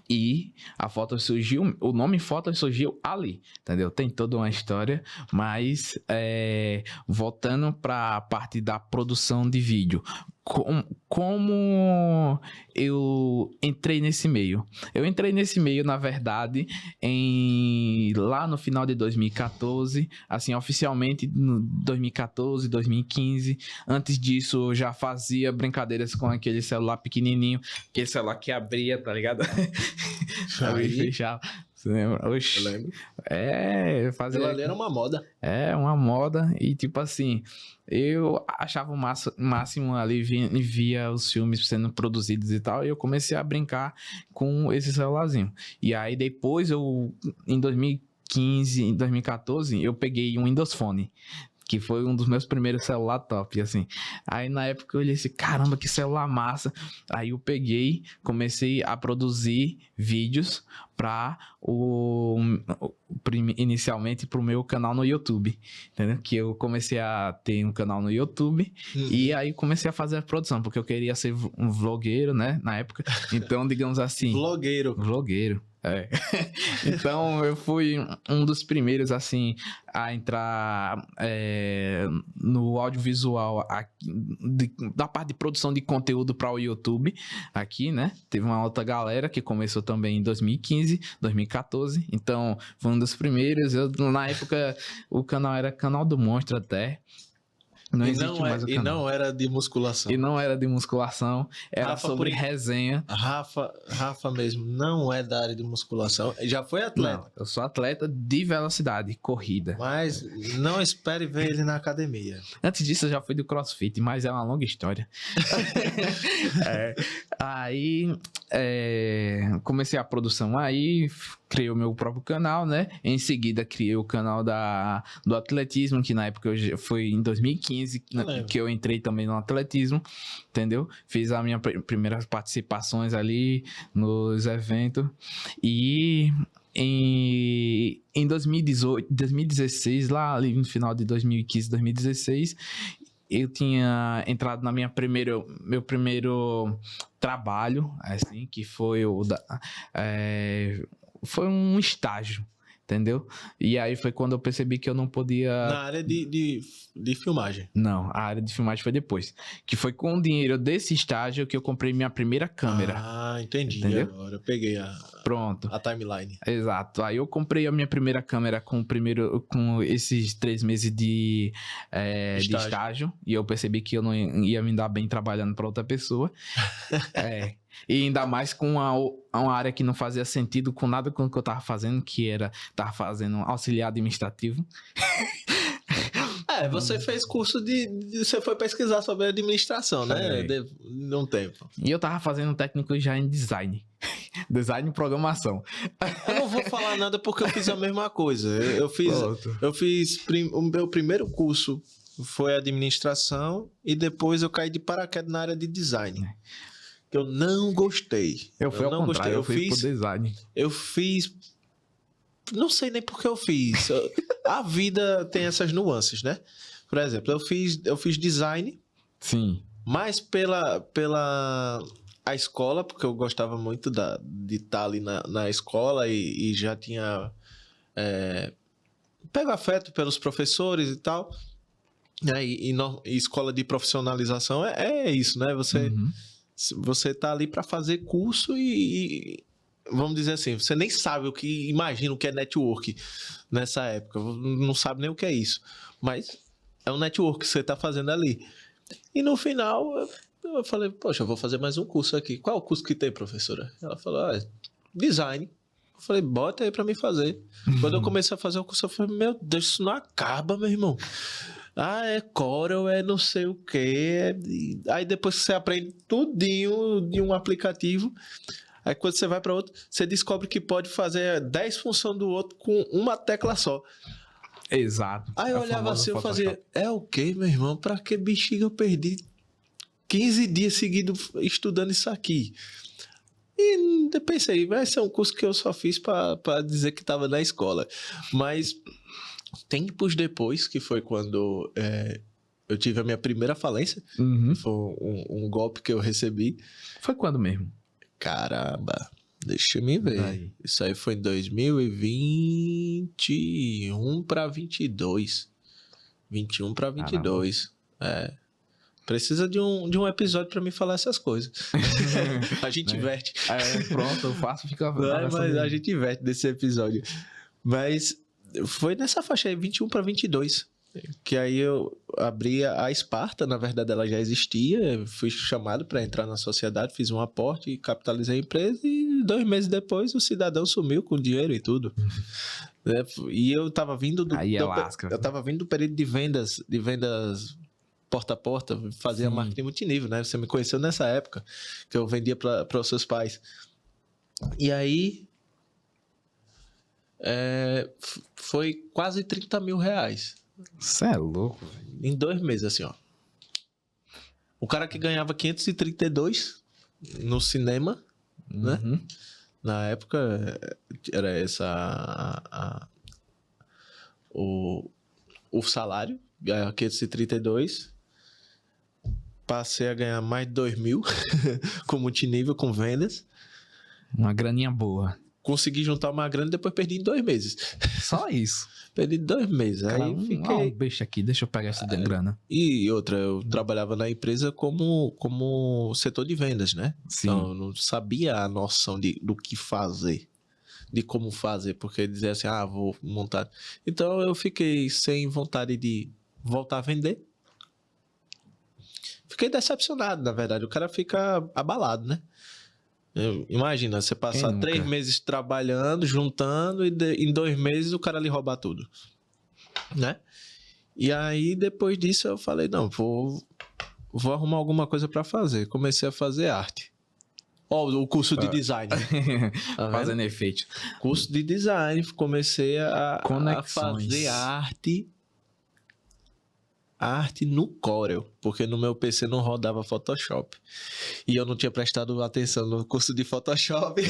E a foto surgiu, o nome foto surgiu ali, entendeu? Tem toda uma história, mas voltando para a parte da produção de vídeo, como eu entrei nesse meio? Eu entrei nesse meio, na verdade, lá no final de 2014, assim, oficialmente no 2014, 2015. Antes disso, eu já fazia brincadeiras com aquele celular pequenininho, aquele celular que abria, tá ligado? Abria e fechava. Você lembra? Oxi. Eu lembro. Fazia... Aquilo ali era uma moda. Uma moda. E tipo assim, eu achava o máximo ali, via os filmes sendo produzidos e tal, e eu comecei a brincar com esse celularzinho. E aí depois em 2015, em 2014, eu peguei um Windows Phone, que foi um dos meus primeiros celular top, assim. Aí na época eu olhei assim, caramba, que celular massa. Aí eu peguei, comecei a produzir vídeos para inicialmente para o meu canal no YouTube, entendeu? Que eu comecei a ter um canal no YouTube e aí comecei a fazer a produção, porque eu queria ser um vlogueiro, né, na época. Então, digamos assim... Vlogueiro. Então eu fui um dos primeiros assim a entrar no audiovisual aqui, da parte de produção de conteúdo para o YouTube aqui, né? Teve uma outra galera que começou também em 2015, 2014. Então foi um dos primeiros. Na época o canal era Canal do Monstro até. Não existe mais o canal. E não era de musculação. Era Rafa, sobre resenha. Rafa mesmo não é da área de musculação. Já foi atleta. Não, eu sou atleta de velocidade, corrida. Mas não espere ver ele na academia. Antes disso eu já fui do CrossFit, mas é uma longa história. Aí comecei a produção aí, criei o meu próprio canal, né? Em seguida criei o canal do atletismo, que na época foi em 2015 que eu entrei também no atletismo, entendeu? Fiz as minhas primeiras participações ali nos eventos e em 2016, lá ali no final de 2015, 2016, eu tinha entrado na meu primeiro trabalho, assim, que foi foi um estágio, entendeu? E aí foi quando eu percebi que eu não podia... Na área de filmagem. Não, a área de filmagem foi depois. Que foi com o dinheiro desse estágio que eu comprei minha primeira câmera. Ah, entendi. Entendeu? Agora eu peguei Pronto. A timeline. Exato. Aí eu comprei a minha primeira câmera com esses 3 meses de estágio. E eu percebi que eu não ia me dar bem trabalhando para outra pessoa. E ainda mais com uma área que não fazia sentido com nada com o que eu tava fazendo, que tava fazendo auxiliar administrativo. Você fez curso você foi pesquisar sobre administração, né? De um tempo. E eu tava fazendo técnico já em design. Design e programação. Eu não vou falar nada porque eu fiz a mesma coisa. Eu fiz o meu primeiro curso foi administração e depois eu caí de paraquedas na área de design. Que eu não gostei. Eu fui ao contrário, eu fiz por design. Eu fiz... Não sei nem por que eu fiz. A vida tem essas nuances, né? Por exemplo, eu fiz design. Sim. Mas pela a escola, porque eu gostava muito de estar ali na escola e já tinha pego afeto pelos professores e tal. E escola de profissionalização é isso, né? Você tá ali para fazer curso e vamos dizer assim, você nem sabe imagina o que é network nessa época, não sabe nem o que é isso, mas é um network que você tá fazendo ali. E no final eu falei, poxa, eu vou fazer mais um curso aqui. Qual é o curso que tem, professora? Ela falou, design. Eu falei, bota aí para mim fazer. Quando eu comecei a fazer o curso, eu falei, meu Deus, isso não acaba, meu irmão. É Corel, é não sei o quê. Aí depois que você aprende tudinho de um aplicativo, aí quando você vai para outro, você descobre que pode fazer 10 funções do outro com uma tecla só. Exato. Aí eu olhava assim, eu fazia, o quê, meu irmão? Pra que bexiga eu perdi 15 dias seguidos estudando isso aqui? E pensei, vai ser um curso que eu só fiz para dizer que estava na escola. Mas tempos depois, que foi quando eu tive a minha primeira falência, foi um golpe que eu recebi. Foi quando mesmo? Caramba, deixa eu me ver. Isso aí foi em 2021 para 22. 21 para 22. Precisa de um episódio para me falar essas coisas. A gente inverte. Pronto, eu faço, fica... Mas a gente inverte desse episódio. Mas foi nessa faixa aí, 21 para 22. Que aí eu abri a Esparta, na verdade ela já existia, fui chamado para entrar na sociedade, fiz um aporte, capitalizei a empresa e 2 meses depois o cidadão sumiu com dinheiro e tudo. E eu tava vindo eu tava vindo do período de vendas porta a porta, fazia marketing multinível, né? Você me conheceu nessa época que eu vendia para os seus pais. E aí foi quase 30 mil reais. Você é louco, velho. Em 2 meses, assim, ó. O cara que ganhava 532 no cinema, né? Na época, era o salário, ganhava 532. Passei a ganhar mais de 2 mil com multinível, com vendas. Uma graninha boa. Consegui juntar uma grana e depois perdi em 2 meses. Só isso? Perdi em 2 meses. Cara, aí fiquei... deixa aqui, deixa eu pegar essa grana. E outra, eu trabalhava na empresa como setor de vendas, né? Sim. Então, eu não sabia a noção do que fazer, de como fazer, porque dizia assim, vou montar. Então, eu fiquei sem vontade de voltar a vender. Fiquei decepcionado, na verdade. O cara fica abalado, né? Imagina, você passar 3 meses trabalhando, juntando, e em 2 meses o cara lhe roubar tudo, né? E aí, depois disso, eu falei, não, vou arrumar alguma coisa para fazer. Comecei a fazer arte. O curso de design. Tá fazendo efeito. Curso de design. Comecei a fazer arte no Corel, porque no meu PC não rodava Photoshop. E eu não tinha prestado atenção no curso de Photoshop.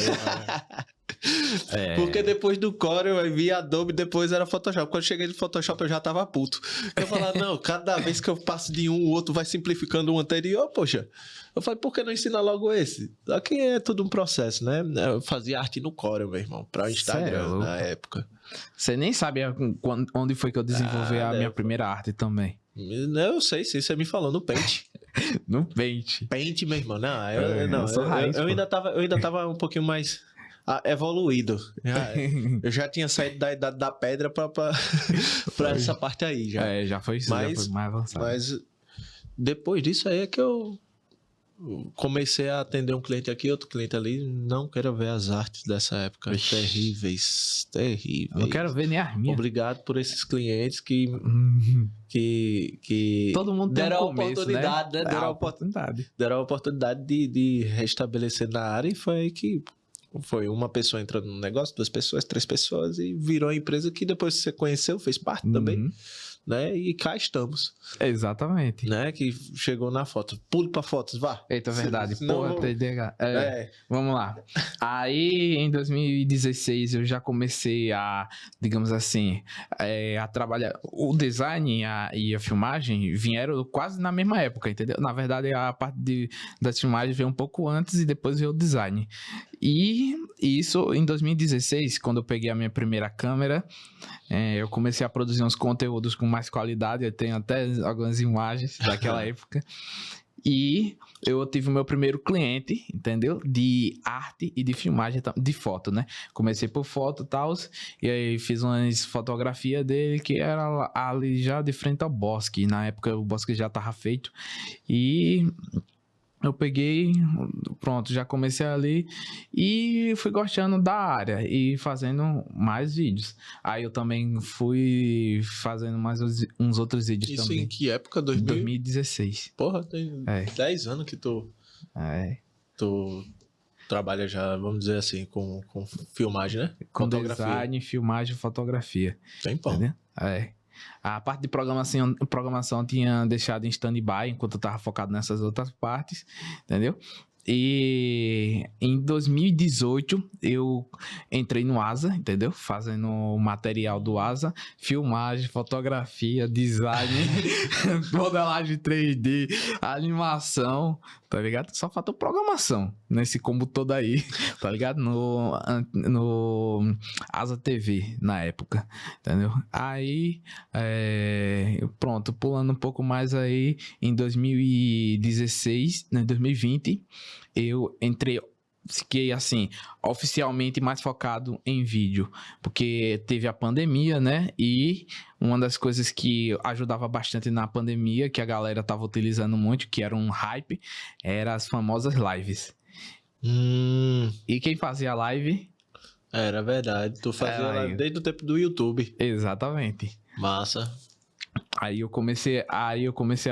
Porque depois do Corel eu vi Adobe, depois era Photoshop. Quando eu cheguei no Photoshop eu já tava puto. Eu falava, não, cada vez que eu passo de um, o outro vai simplificando o anterior, poxa. Eu falei, por que não ensina logo esse? Aqui é tudo um processo, né? Eu fazia arte no Corel, meu irmão, para o Instagram na época. Você nem sabia onde foi que eu desenvolvi a minha primeira arte também. Eu sei, sim, você me falou no Paint. No Paint. Paint, meu irmão. Eu ainda tava um pouquinho mais evoluído. Eu já tinha saído da idade da pedra pra essa parte aí. Já foi mais avançado. Mas depois disso aí é que eu comecei a atender um cliente aqui, outro cliente ali. Não quero ver as artes dessa época. Terríveis. Eu não quero ver nem as minhas. Obrigado por esses clientes que todo mundo tem deram um a começo, oportunidade, né? Deram a oportunidade de restabelecer na área, e foi aí que foi uma pessoa entrando no negócio, 2 pessoas, 3 pessoas, e virou a empresa que depois você conheceu, fez parte também, né? E cá estamos, Exatamente. né? Que chegou na foto. Pule pra fotos, vá. Eita, verdade. Senão Porra, eu- TDAH. É. Vamos lá. Aí, em 2016, eu já comecei a, digamos assim, a trabalhar. O design e a filmagem vieram quase na mesma época, entendeu? Na verdade, a parte das filmagens veio um pouco antes e depois veio o design. E isso, em 2016, quando eu peguei a minha primeira câmera, eu comecei a produzir uns conteúdos com mais qualidade. Eu tenho até algumas imagens daquela época. E eu tive o meu primeiro cliente, entendeu? De arte e de filmagem, de foto, né? Comecei por foto e tal, e aí fiz umas fotografias dele que era ali já de frente ao bosque. Na época o bosque já tava feito. E eu peguei, pronto, já comecei ali e fui gostando da área e fazendo mais vídeos. Aí eu também fui fazendo mais uns outros vídeos Isso também. em que época? 2016. Porra, tem 10 anos que tu trabalha já, vamos dizer assim, com filmagem, né? Com design, filmagem e fotografia. Tem pão. Entendeu? A parte de programação eu tinha deixado em stand-by enquanto eu tava focado nessas outras partes, entendeu? E em 2018 eu entrei no Asa, entendeu? Fazendo o material do Asa, filmagem, fotografia, design, modelagem 3D, animação, tá ligado? Só faltou programação nesse combo todo aí, tá ligado? No Asa TV na época, entendeu? Aí, pronto, pulando um pouco mais aí, em 2016, né, 2020, eu fiquei assim, oficialmente mais focado em vídeo, porque teve a pandemia, né? E uma das coisas que ajudava bastante na pandemia, que a galera tava utilizando muito, que era um hype, eram as famosas lives. E quem fazia live? Era verdade. Tu fazia live desde o tempo do YouTube. Exatamente. Massa. Aí eu comecei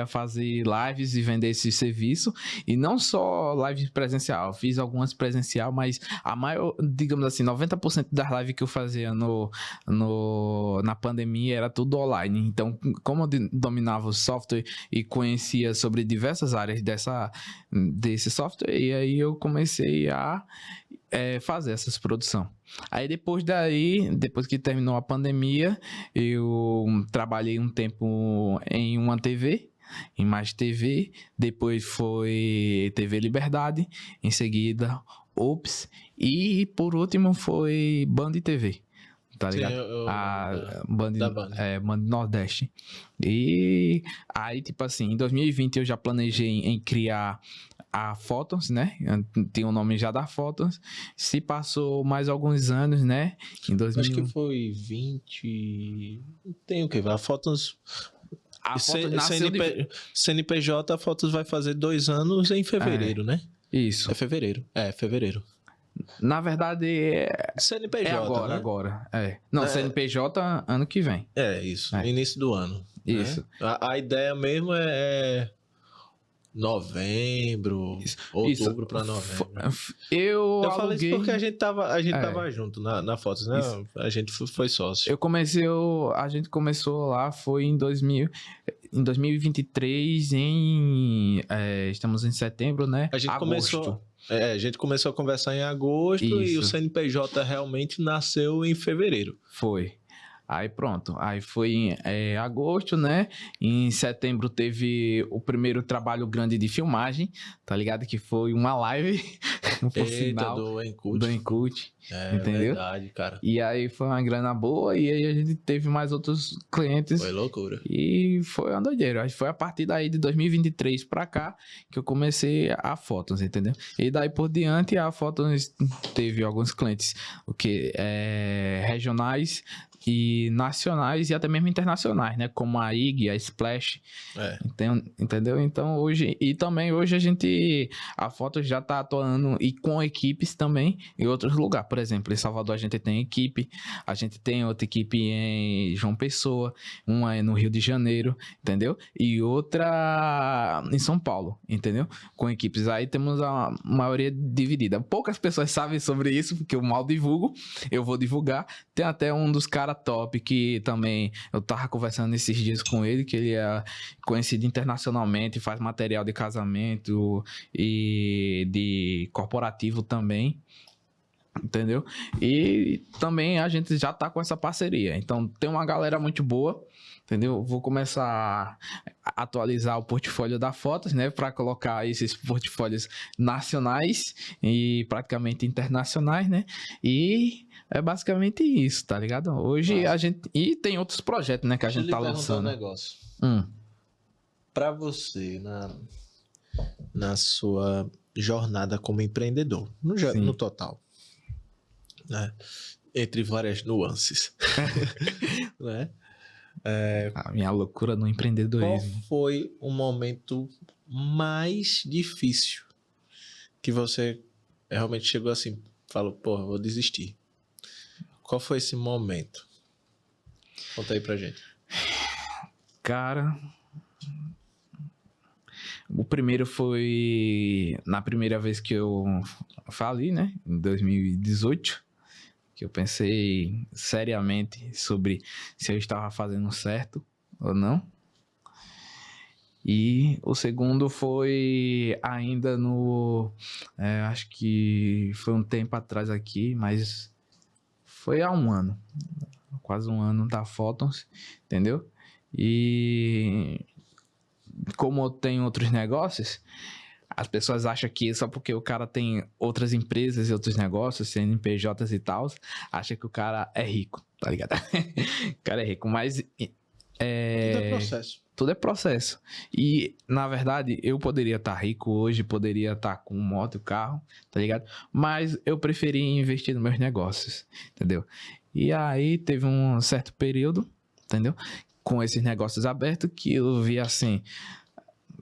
a fazer lives e vender esse serviço, e não só lives presencial, eu fiz algumas presencial, mas a maior, digamos assim, 90% das lives que eu fazia na pandemia era tudo online. Então, como eu dominava o software e conhecia sobre diversas áreas desse software, e aí eu comecei a fazer essas produções. Aí depois que terminou a pandemia, eu trabalhei um tempo em uma TV, em Mais TV, depois foi TV Liberdade, em seguida Ops, e por último foi Band TV, tá ligado? Sim, Band Nordeste. E aí, tipo assim, em 2020 eu já planejei em criar a Photons, né? Tem o nome já da Photons. Se passou mais alguns anos, né? Em 2000... Acho que foi 20... Tem o quê? A Photons... A Photons nasceu CNPJ, a Photons vai fazer 2 anos em fevereiro, né? Isso. É fevereiro. Na verdade, CNPJ, agora, né? agora. Não, CNPJ ano que vem. Isso. Início do ano. Isso. Né? A ideia mesmo é novembro, outubro para novembro. Eu falei aluguei... isso porque a gente tava junto na Fotos, né? Isso. A gente foi sócio. A gente começou lá, foi em 2023, estamos em setembro, né? A gente começou a conversar em agosto. Isso. E o CNPJ realmente nasceu em fevereiro. Foi. Aí pronto, aí foi em agosto, né? Em setembro teve o primeiro trabalho grande de filmagem, tá ligado? Que foi uma live, do Encult, entendeu? Verdade, cara. E aí foi uma grana boa, e aí a gente teve mais outros clientes. Foi loucura. E foi uma doideira. Acho que foi a partir daí de 2023 pra cá que eu comecei a Photons, entendeu? E daí por diante a Photons teve alguns clientes, regionais e nacionais e até mesmo internacionais, né? Como a IG, a Splash. Entendeu? Então hoje a Photons já tá atuando E com equipes também em outros lugares. Por exemplo, em Salvador a gente tem equipe, a gente tem outra equipe em João Pessoa, uma é no Rio de Janeiro, entendeu? E outra em São Paulo, entendeu? Com equipes. Aí temos a maioria dividida. Poucas pessoas sabem sobre isso, porque eu mal divulgo, eu vou divulgar. Tem até um dos caras top que também eu tava conversando esses dias com ele, que ele é conhecido internacionalmente, faz material de casamento e de corporativo também, entendeu? E também a gente já tá com essa parceria. Então tem uma galera muito boa, entendeu? Vou começar a atualizar o portfólio da Fotos, né? Para colocar esses portfólios nacionais e praticamente internacionais, né? E é basicamente isso, tá ligado? Hoje a gente... E tem outros projetos, né? Que a gente tá lançando. Um negócio. Para você, na sua jornada como empreendedor, no total, né? Entre várias nuances, né? A minha loucura no empreendedorismo. Qual foi o momento mais difícil que você realmente chegou assim, falou, porra, vou desistir? Qual foi esse momento? Conta aí pra gente. Cara, o primeiro foi na primeira vez que eu fali, né? Em 2018. Que eu pensei seriamente sobre se eu estava fazendo certo ou não. E o segundo foi ainda acho que foi um tempo atrás aqui, mas foi há um ano. Quase um ano da Photons, entendeu? E como eu tenho outros negócios... As pessoas acham que só porque o cara tem outras empresas e outros negócios, CNPJs e tal, acha que o cara é rico, tá ligado? O cara é rico, mas... Tudo é processo. Tudo é processo. E, na verdade, eu poderia estar rico hoje, poderia estar com moto e carro, tá ligado? Mas eu preferi investir nos meus negócios, entendeu? E aí teve um certo período, entendeu? Com esses negócios abertos que eu vi assim...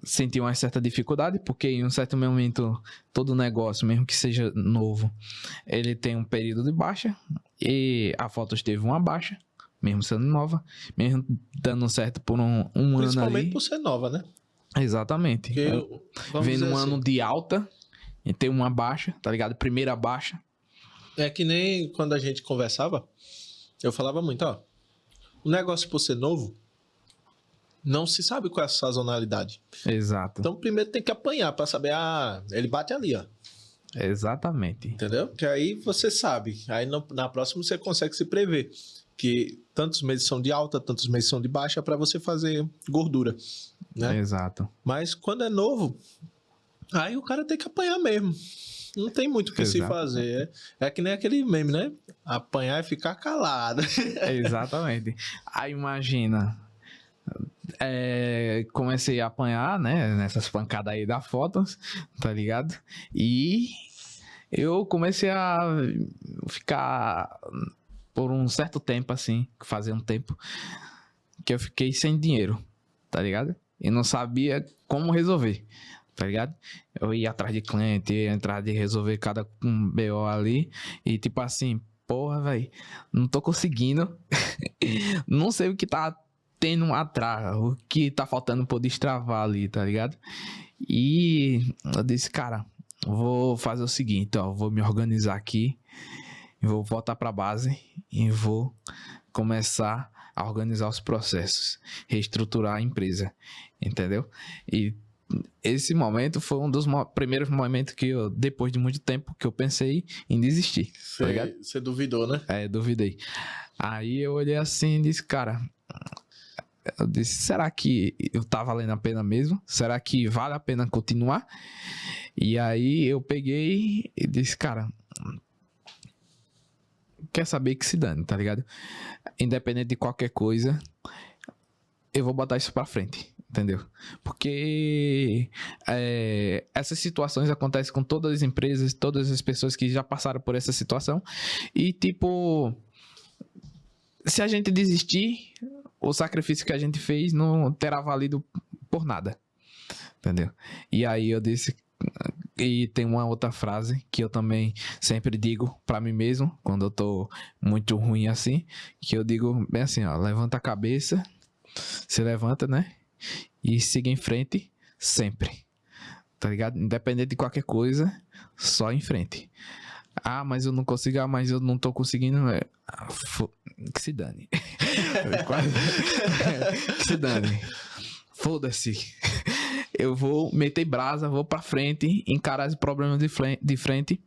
Senti uma certa dificuldade, porque em um certo momento, todo negócio, mesmo que seja novo, ele tem um período de baixa, e a Fotos teve uma baixa, mesmo sendo nova, mesmo dando certo por um ano ali. Principalmente por ser nova, né? Exatamente. Vem num ano de alta, e tem uma baixa, tá ligado? Primeira baixa. É que nem quando a gente conversava, eu falava muito, ó, o negócio por ser novo, não se sabe qual é a sazonalidade. Exato. Então, primeiro tem que apanhar para saber, ele bate ali, ó. Exatamente. Entendeu? Que aí você sabe. Aí na próxima você consegue se prever. Que tantos meses são de alta, tantos meses são de baixa para você fazer gordura, né? Exato. Mas quando é novo, aí o cara tem que apanhar mesmo. Não tem muito o que se fazer. É que nem aquele meme, né? Apanhar e ficar calado. Exatamente. Aí imagina... comecei a apanhar, né, nessas pancadas aí da Photons, tá ligado? E eu comecei a ficar por um certo tempo, assim, fazia um tempo que eu fiquei sem dinheiro, tá ligado? E não sabia como resolver, tá ligado? Eu ia atrás de cliente, ia atrás de resolver cada BO ali, e tipo assim, porra, velho, não tô conseguindo, não sei o que tá tendo atrás, o que tá faltando por destravar ali, tá ligado? E eu disse, cara, vou fazer o seguinte, ó, vou me organizar aqui, vou voltar pra base e vou começar a organizar os processos, reestruturar a empresa, entendeu? E esse momento foi um dos primeiros momentos que eu, depois de muito tempo, que eu pensei em desistir, tá ligado? Você duvidou, né? Duvidei. Aí eu olhei assim e disse, cara... Eu disse, será que tá valendo a pena mesmo? Será que vale a pena continuar? E aí eu peguei e disse, cara, quer saber que se dane, tá ligado? Independente de qualquer coisa, eu vou botar isso pra frente, entendeu? Porque essas situações acontecem com todas as empresas, todas as pessoas que já passaram por essa situação. E tipo, se a gente desistir... o sacrifício que a gente fez não terá valido por nada, entendeu? E aí eu disse, E tem uma outra frase que eu também sempre digo pra mim mesmo, quando eu tô muito ruim assim, que eu digo bem assim, ó, levanta a cabeça, se levanta, né? E siga em frente sempre, tá ligado? Independente de qualquer coisa, só em frente. Ah, mas eu não consigo, mas eu não tô conseguindo. Que se dane. Que se dane. Foda-se. Eu vou meter brasa, vou pra frente, encarar os problemas de frente.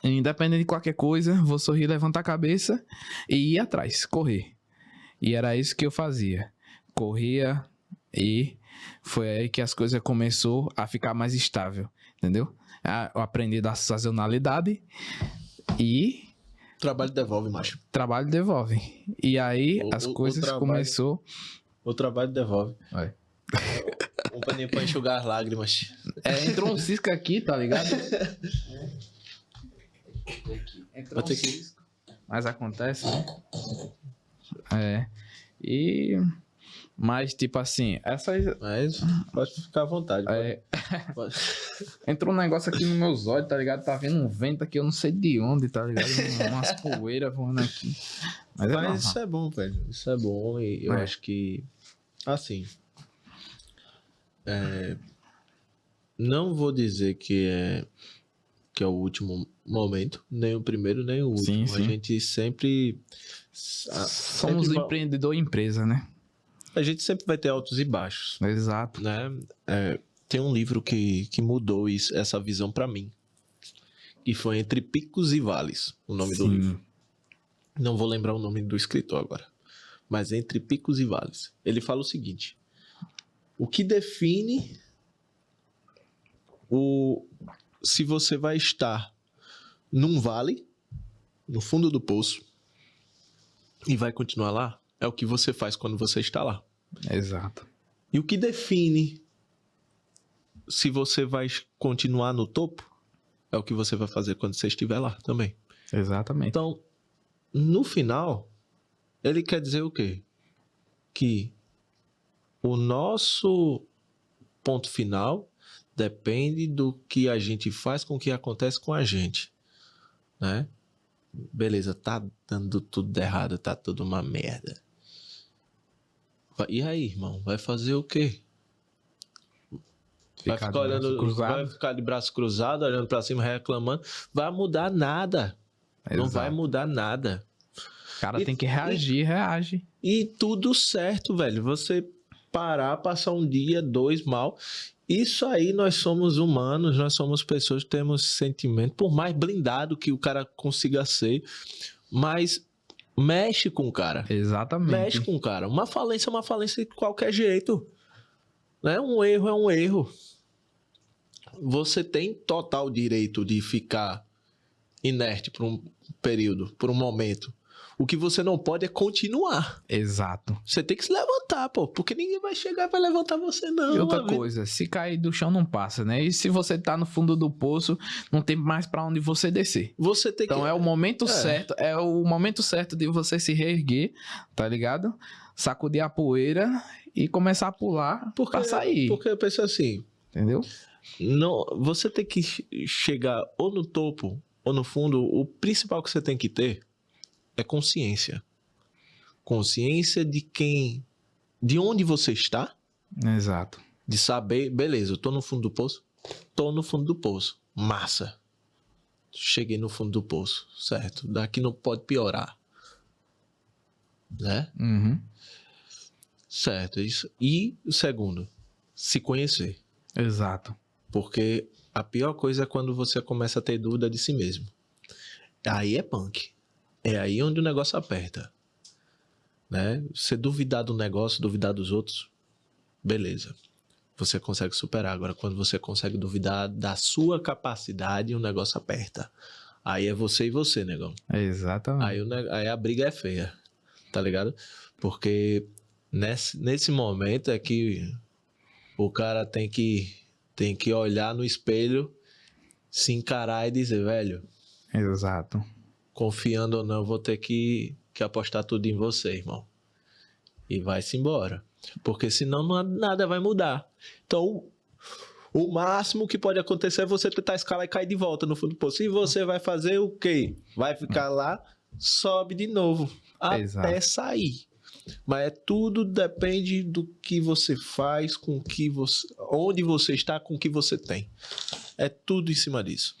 Independente de qualquer coisa, vou sorrir, levantar a cabeça e ir atrás, correr. E era isso que eu fazia. Corria e foi aí que as coisas começou a ficar mais estável, entendeu? Eu aprendi da sazonalidade e Trabalho devolve, macho. trabalho devolve. E aí as coisas trabalho- começou... O trabalho devolve. Vai. Um paninho pra enxugar as lágrimas. Entrou um cisco aqui, tá ligado? Entrou Vai ter que- cisco. Mas acontece, né? Mas, tipo assim, essas... Mas pode ficar à vontade. Pode. Entrou um negócio aqui nos meus olhos, tá ligado? Tá vendo um vento aqui, eu não sei de onde, tá ligado? Umas poeiras voando aqui. Mas Mas isso é bom, velho. Isso é bom e eu É. acho que, assim, não vou dizer que é o último momento, nem o primeiro, nem o último. Sim, A sim. gente sempre... Somos sempre empreendedor empresa, né? A gente sempre vai ter altos e baixos, Exato. né? Tem um livro que mudou essa visão pra mim. E foi Entre Picos e Vales, o nome do livro. Sim. Não vou lembrar o nome do escritor agora. Mas Entre Picos e Vales. Ele fala o seguinte: o que define se você vai estar num vale, no fundo do poço, e vai continuar lá, é o que você faz quando você está lá. Exato. E o que define se você vai continuar no topo, é o que você vai fazer quando você estiver lá também. Exatamente. Então, no final, ele quer dizer o quê? Que o nosso ponto final depende do que a gente faz com o que acontece com a gente, né? Beleza, tá dando tudo errado, tá tudo uma merda. E aí, irmão, vai fazer o quê? Vai ficar olhando, vai ficar de braço cruzado, olhando pra cima, reclamando. Vai mudar nada. Não vai mudar nada. O cara tem que reagir, reage. E tudo certo, velho. Você parar, passar um dia, 2 mal. Isso aí, nós somos humanos, nós somos pessoas que temos sentimento. Por mais blindado que o cara consiga ser, mas mexe com o cara. Exatamente. Mexe com o cara. Uma falência é uma falência de qualquer jeito. Né? Um erro é um erro. Você tem total direito de ficar inerte por um período, por um momento. O que você não pode é continuar. Exato. Você tem que se levantar, pô. Porque ninguém vai chegar e vai levantar você, não. E outra coisa, se cair do chão não passa, né? E se você tá no fundo do poço, não tem mais pra onde você descer. Você tem Então que... é o momento certo, é o momento certo de você se reerguer, tá ligado? Sacudir a poeira e começar a pular pra sair. Porque eu penso assim, Entendeu? não, você tem que chegar ou no topo ou no fundo. O principal que você tem que ter é consciência. Consciência de onde você está, Exato. de saber, beleza, eu tô no fundo do poço, tô no fundo do poço, massa. Cheguei no fundo do poço, certo? Daqui não pode piorar, né? Uhum. Certo, isso. E o segundo, se conhecer. Exato. Porque a pior coisa é quando você começa a ter dúvida de si mesmo. Aí é punk. É aí onde o negócio aperta. Né? Você duvidar do negócio, duvidar dos outros, beleza. Você consegue superar. Agora, quando você consegue duvidar da sua capacidade, o negócio aperta. Aí é você e você, negão. Exatamente. Aí a briga é feia. Tá ligado? Porque nesse momento é que o cara tem que olhar no espelho, se encarar e dizer, velho, Exato. confiando ou não, eu vou ter que apostar tudo em você, irmão. E vai-se embora. Porque senão nada vai mudar. Então, O máximo que pode acontecer é você tentar escalar e cair de volta no fundo do poço. E você vai fazer o quê? Vai ficar lá, sobe de novo, até sair. Mas tudo depende do que você faz, com que você, onde você está, com o que você tem. É tudo em cima disso,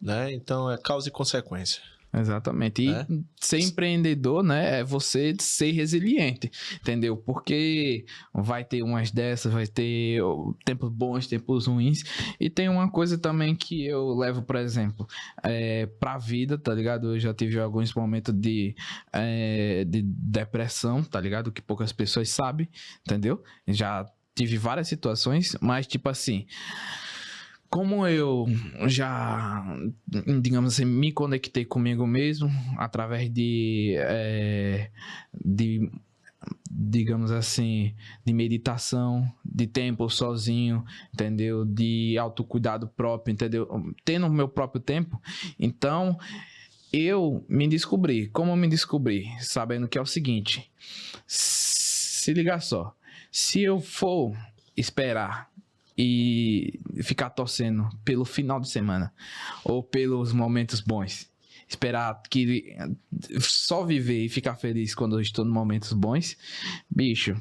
né? Então é causa e consequência. Exatamente. E ser empreendedor, né, é você ser resiliente, entendeu? Porque vai ter umas dessas, vai ter tempos bons, tempos ruins. E tem uma coisa também que eu levo, por exemplo, pra vida, tá ligado? Eu já tive alguns momentos de depressão, tá ligado? Que poucas pessoas sabem, entendeu? Já tive várias situações, mas tipo assim... Como eu já, digamos assim, me conectei comigo mesmo através digamos assim, de meditação, de tempo sozinho, entendeu? De autocuidado próprio, entendeu? Tendo o meu próprio tempo, então eu me descobri. Como eu me descobri? Sabendo que é o seguinte, se liga só, se eu for esperar e ficar torcendo pelo final de semana ou pelos momentos bons, esperar que só viver e ficar feliz quando eu estou em momentos bons, bicho,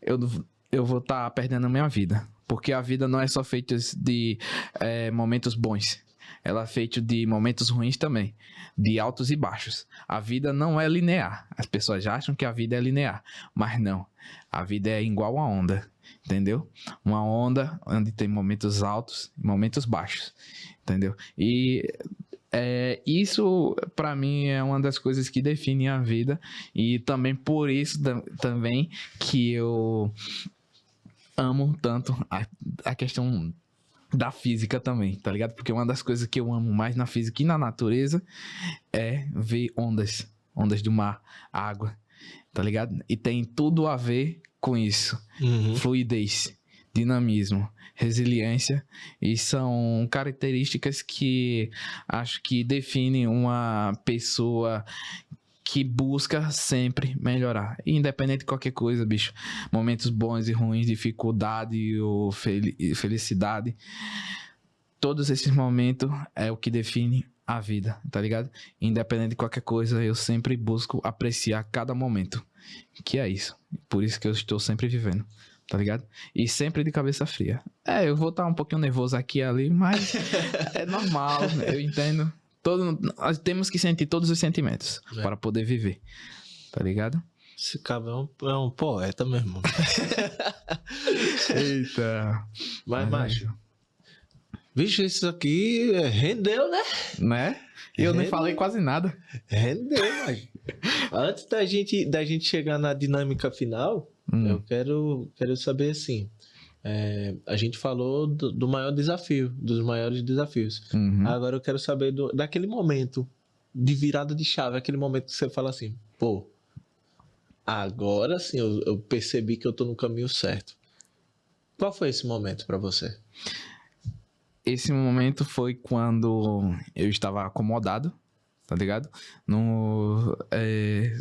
eu vou estar perdendo a minha vida, porque a vida não é só feita de momentos bons, ela é feita de momentos ruins também, de altos e baixos. A vida não é linear. As pessoas acham que a vida é linear, mas não. A vida é igual a onda, entendeu? Uma onda onde tem momentos altos e momentos baixos, entendeu? E isso, para mim, é uma das coisas que define a vida, e também por isso também que eu amo tanto a questão da física também, tá ligado? Porque uma das coisas que eu amo mais na física e na natureza é ver ondas do mar, água, tá ligado? E tem tudo a ver com isso. Fluidez, dinamismo, resiliência, e são características que acho que definem uma pessoa que busca sempre melhorar, independente de qualquer coisa, bicho. Momentos bons e ruins, dificuldade ou felicidade, todos esses momentos é o que define a vida, tá ligado? Independente de qualquer coisa, eu sempre busco apreciar cada momento, que é isso. Por isso que eu estou sempre vivendo, tá ligado? E sempre de cabeça fria. Eu vou estar um pouquinho nervoso aqui e ali, mas é normal, eu entendo. Nós temos que sentir todos os sentimentos para poder viver, tá ligado? Esse cara é um poeta mesmo. Eita. Mas macho, bicho, isso aqui rendeu, né? Né? E eu nem falei quase nada. Rendeu, macho. Antes da gente chegar na dinâmica final, eu quero saber assim. A gente falou do maior desafio, dos maiores desafios. Agora eu quero saber daquele momento de virada de chave, aquele momento que você fala assim, pô, agora sim eu percebi que eu tô no caminho certo. Qual foi esse momento pra você? Esse momento foi quando eu estava acomodado, tá ligado?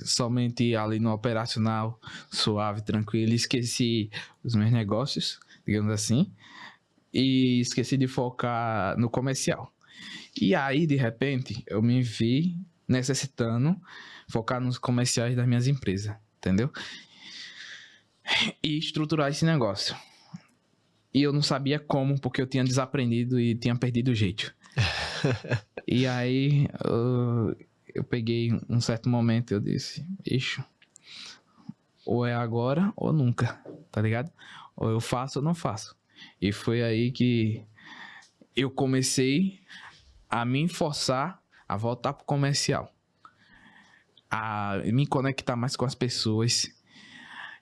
Somente ali no operacional, suave, tranquilo, esqueci os meus negócios, digamos assim, e esqueci de focar no comercial. E aí, de repente, eu me vi necessitando focar nos comerciais das minhas empresas, entendeu? E estruturar esse negócio. E eu não sabia como, porque eu tinha desaprendido e tinha perdido o jeito. E aí, eu peguei um certo momento e eu disse, bicho, ou é agora ou nunca, tá ligado? Ou eu faço ou não faço. E foi aí que eu comecei a me forçar a voltar pro comercial. A me conectar mais com as pessoas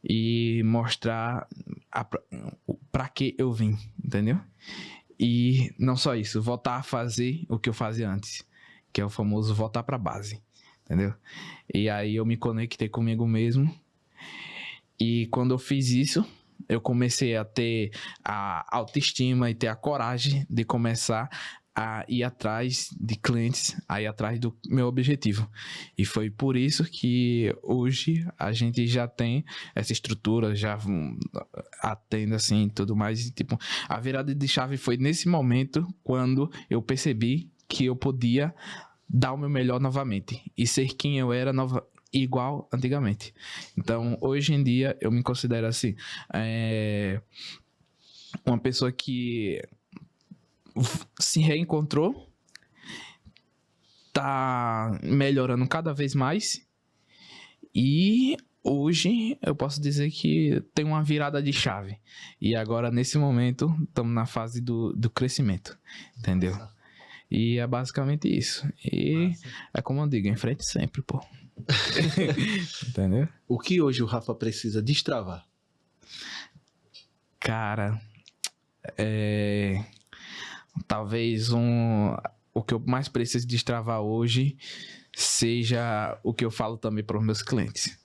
e mostrar pra que eu vim, entendeu? E não só isso, voltar a fazer o que eu fazia antes, que é o famoso voltar pra base, entendeu? E aí eu me conectei comigo mesmo, e quando eu fiz isso, eu comecei a ter a autoestima e ter a coragem de começar a ir atrás de clientes, a ir atrás do meu objetivo. E foi por isso que hoje a gente já tem essa estrutura, já atende assim tudo mais. Tipo, a virada de chave foi nesse momento quando eu percebi que eu podia dar o meu melhor novamente e ser quem eu era igual antigamente. Então, hoje em dia, eu me considero assim, uma pessoa que se reencontrou, tá melhorando cada vez mais e hoje eu posso dizer que tem uma virada de chave. E agora, nesse momento, estamos na fase do crescimento, entendeu? E é basicamente isso. E é como eu digo, em frente sempre, pô. Entendeu? O que hoje o Rafa precisa destravar? Cara, talvez o que eu mais preciso destravar hoje seja o que eu falo também para os meus clientes.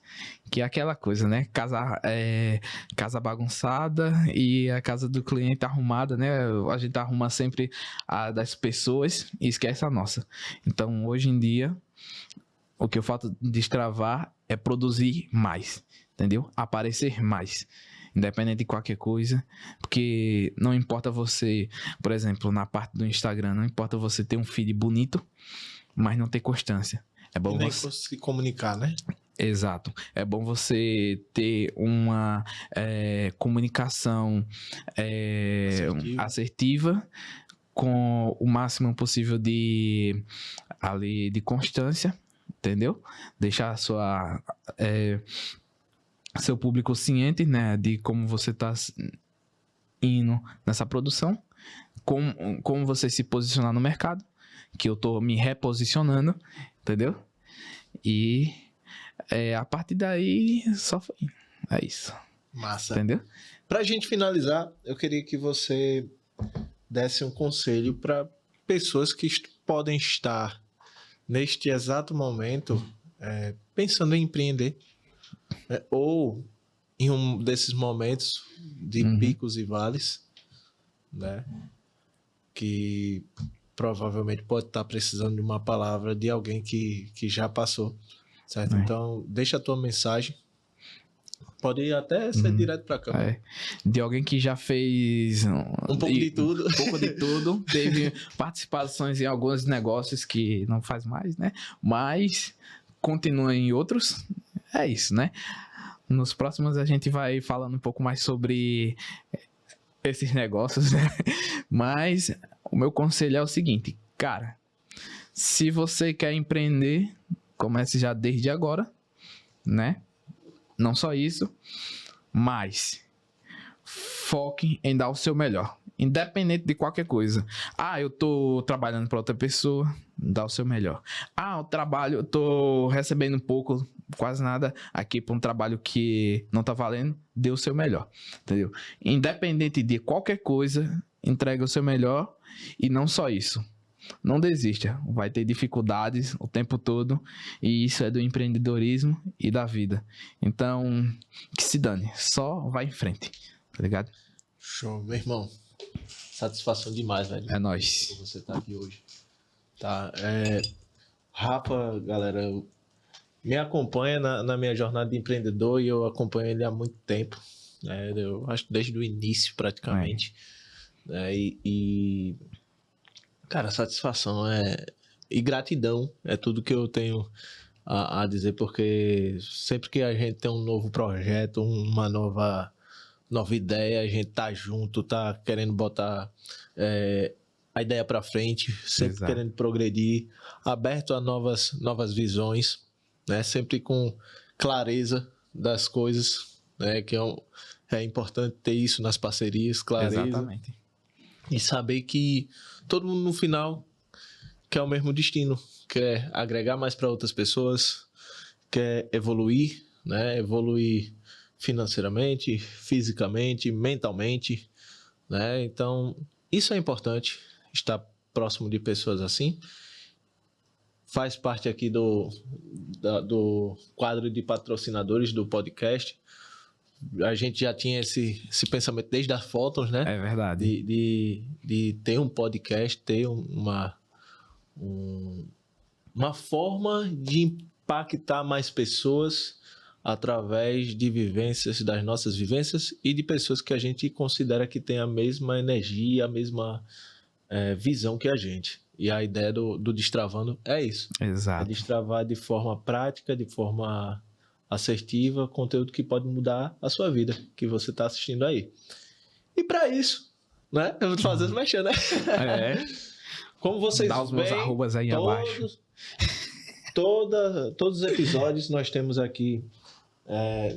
Que é aquela coisa, né? Casa bagunçada e a casa do cliente arrumada, né? A gente arruma sempre a das pessoas e esquece a nossa. Então, hoje em dia, o que eu falta destravar é produzir mais, entendeu? Aparecer mais. Independente de qualquer coisa, porque não importa você, por exemplo, na parte do Instagram, não importa você ter um feed bonito, mas não ter constância. É bom E nem você se comunicar, né? Exato. É bom você ter uma comunicação assertiva com o máximo possível de constância, entendeu? Deixar seu público ciente, né, de como você está indo nessa produção, como você se posicionar no mercado, que eu tô me reposicionando, entendeu? E a partir daí só foi. É isso. Massa. Entendeu? Pra gente finalizar, eu queria que você desse um conselho para pessoas que podem estar neste exato momento pensando em empreender, né? Ou em um desses momentos de picos e vales, né? Que provavelmente pode estar precisando de uma palavra de alguém que já passou, certo? Então, deixa a tua mensagem. Pode até ser direto para a câmera. De alguém que já fez um pouco de tudo. Um pouco de tudo. Teve participações em alguns negócios que não faz mais, né? Mas continua em outros. É isso, né? Nos próximos a gente vai falando um pouco mais sobre esses negócios, né? Mas o meu conselho é o seguinte, cara, se você quer empreender, comece já desde agora, né? Não só isso, mas foque em dar o seu melhor, independente de qualquer coisa. Eu tô trabalhando para outra pessoa, dá o seu melhor. Eu tô recebendo pouco, quase nada aqui para um trabalho que não tá valendo, dê o seu melhor, entendeu? Independente de qualquer coisa, entregue o seu melhor e não só isso. Não desista, vai ter dificuldades o tempo todo e isso é do empreendedorismo e da vida. Então, que se dane, só vai em frente, tá ligado? Show, meu irmão. Satisfação demais, velho. É nóis. Por você estar aqui hoje. Tá, Rafa, galera, me acompanha na minha jornada de empreendedor e eu acompanho ele há muito tempo. Eu acho que desde o início, praticamente. Cara, satisfação e gratidão é tudo que eu tenho a dizer, porque sempre que a gente tem um novo projeto, uma nova ideia, a gente tá junto, tá querendo botar a ideia para frente, sempre Exato. querendo progredir, aberto a novas visões, né? Sempre com clareza das coisas, né? Que é importante ter isso nas parcerias, clareza. Exatamente. E saber que todo mundo no final quer o mesmo destino, quer agregar mais para outras pessoas, quer evoluir, né? Evoluir financeiramente, fisicamente, mentalmente, né? Então, isso é importante, estar próximo de pessoas assim. Faz parte aqui do quadro de patrocinadores do podcast. A gente já tinha esse pensamento desde as fotos, né? É verdade. De ter um podcast, ter uma forma de impactar mais pessoas através de vivências, das nossas vivências e de pessoas que a gente considera que tem a mesma energia, a mesma visão que a gente. E a ideia do Destravando é isso. Exato. É destravar de forma prática, de forma assertiva, conteúdo que pode mudar a sua vida, que você está assistindo aí. E para isso, né? Eu vou fazer mexer, né? Como vocês dá os meus arrobas aí abaixo. Todos os episódios nós temos aqui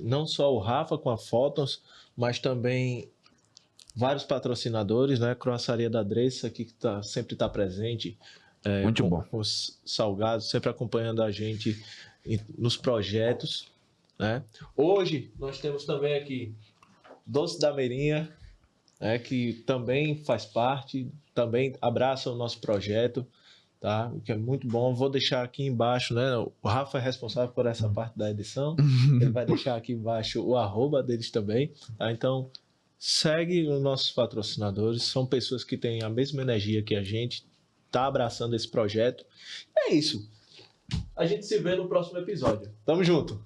não só o Rafa com a Photons, mas também vários patrocinadores, né? Croaçaria da Dressa aqui que sempre está presente. Muito bom. Com os salgados, sempre acompanhando a gente nos projetos, né? Hoje nós temos também aqui Doce da Meirinha, que também faz parte, também abraça o nosso projeto, tá? O que é muito bom. Vou deixar aqui embaixo, né? O Rafa é responsável por essa parte da edição. Ele vai deixar aqui embaixo o arroba deles também, tá? Então, segue os nossos patrocinadores, são pessoas que têm a mesma energia que a gente, tá abraçando esse projeto. É isso. A gente se vê no próximo episódio. Tamo junto.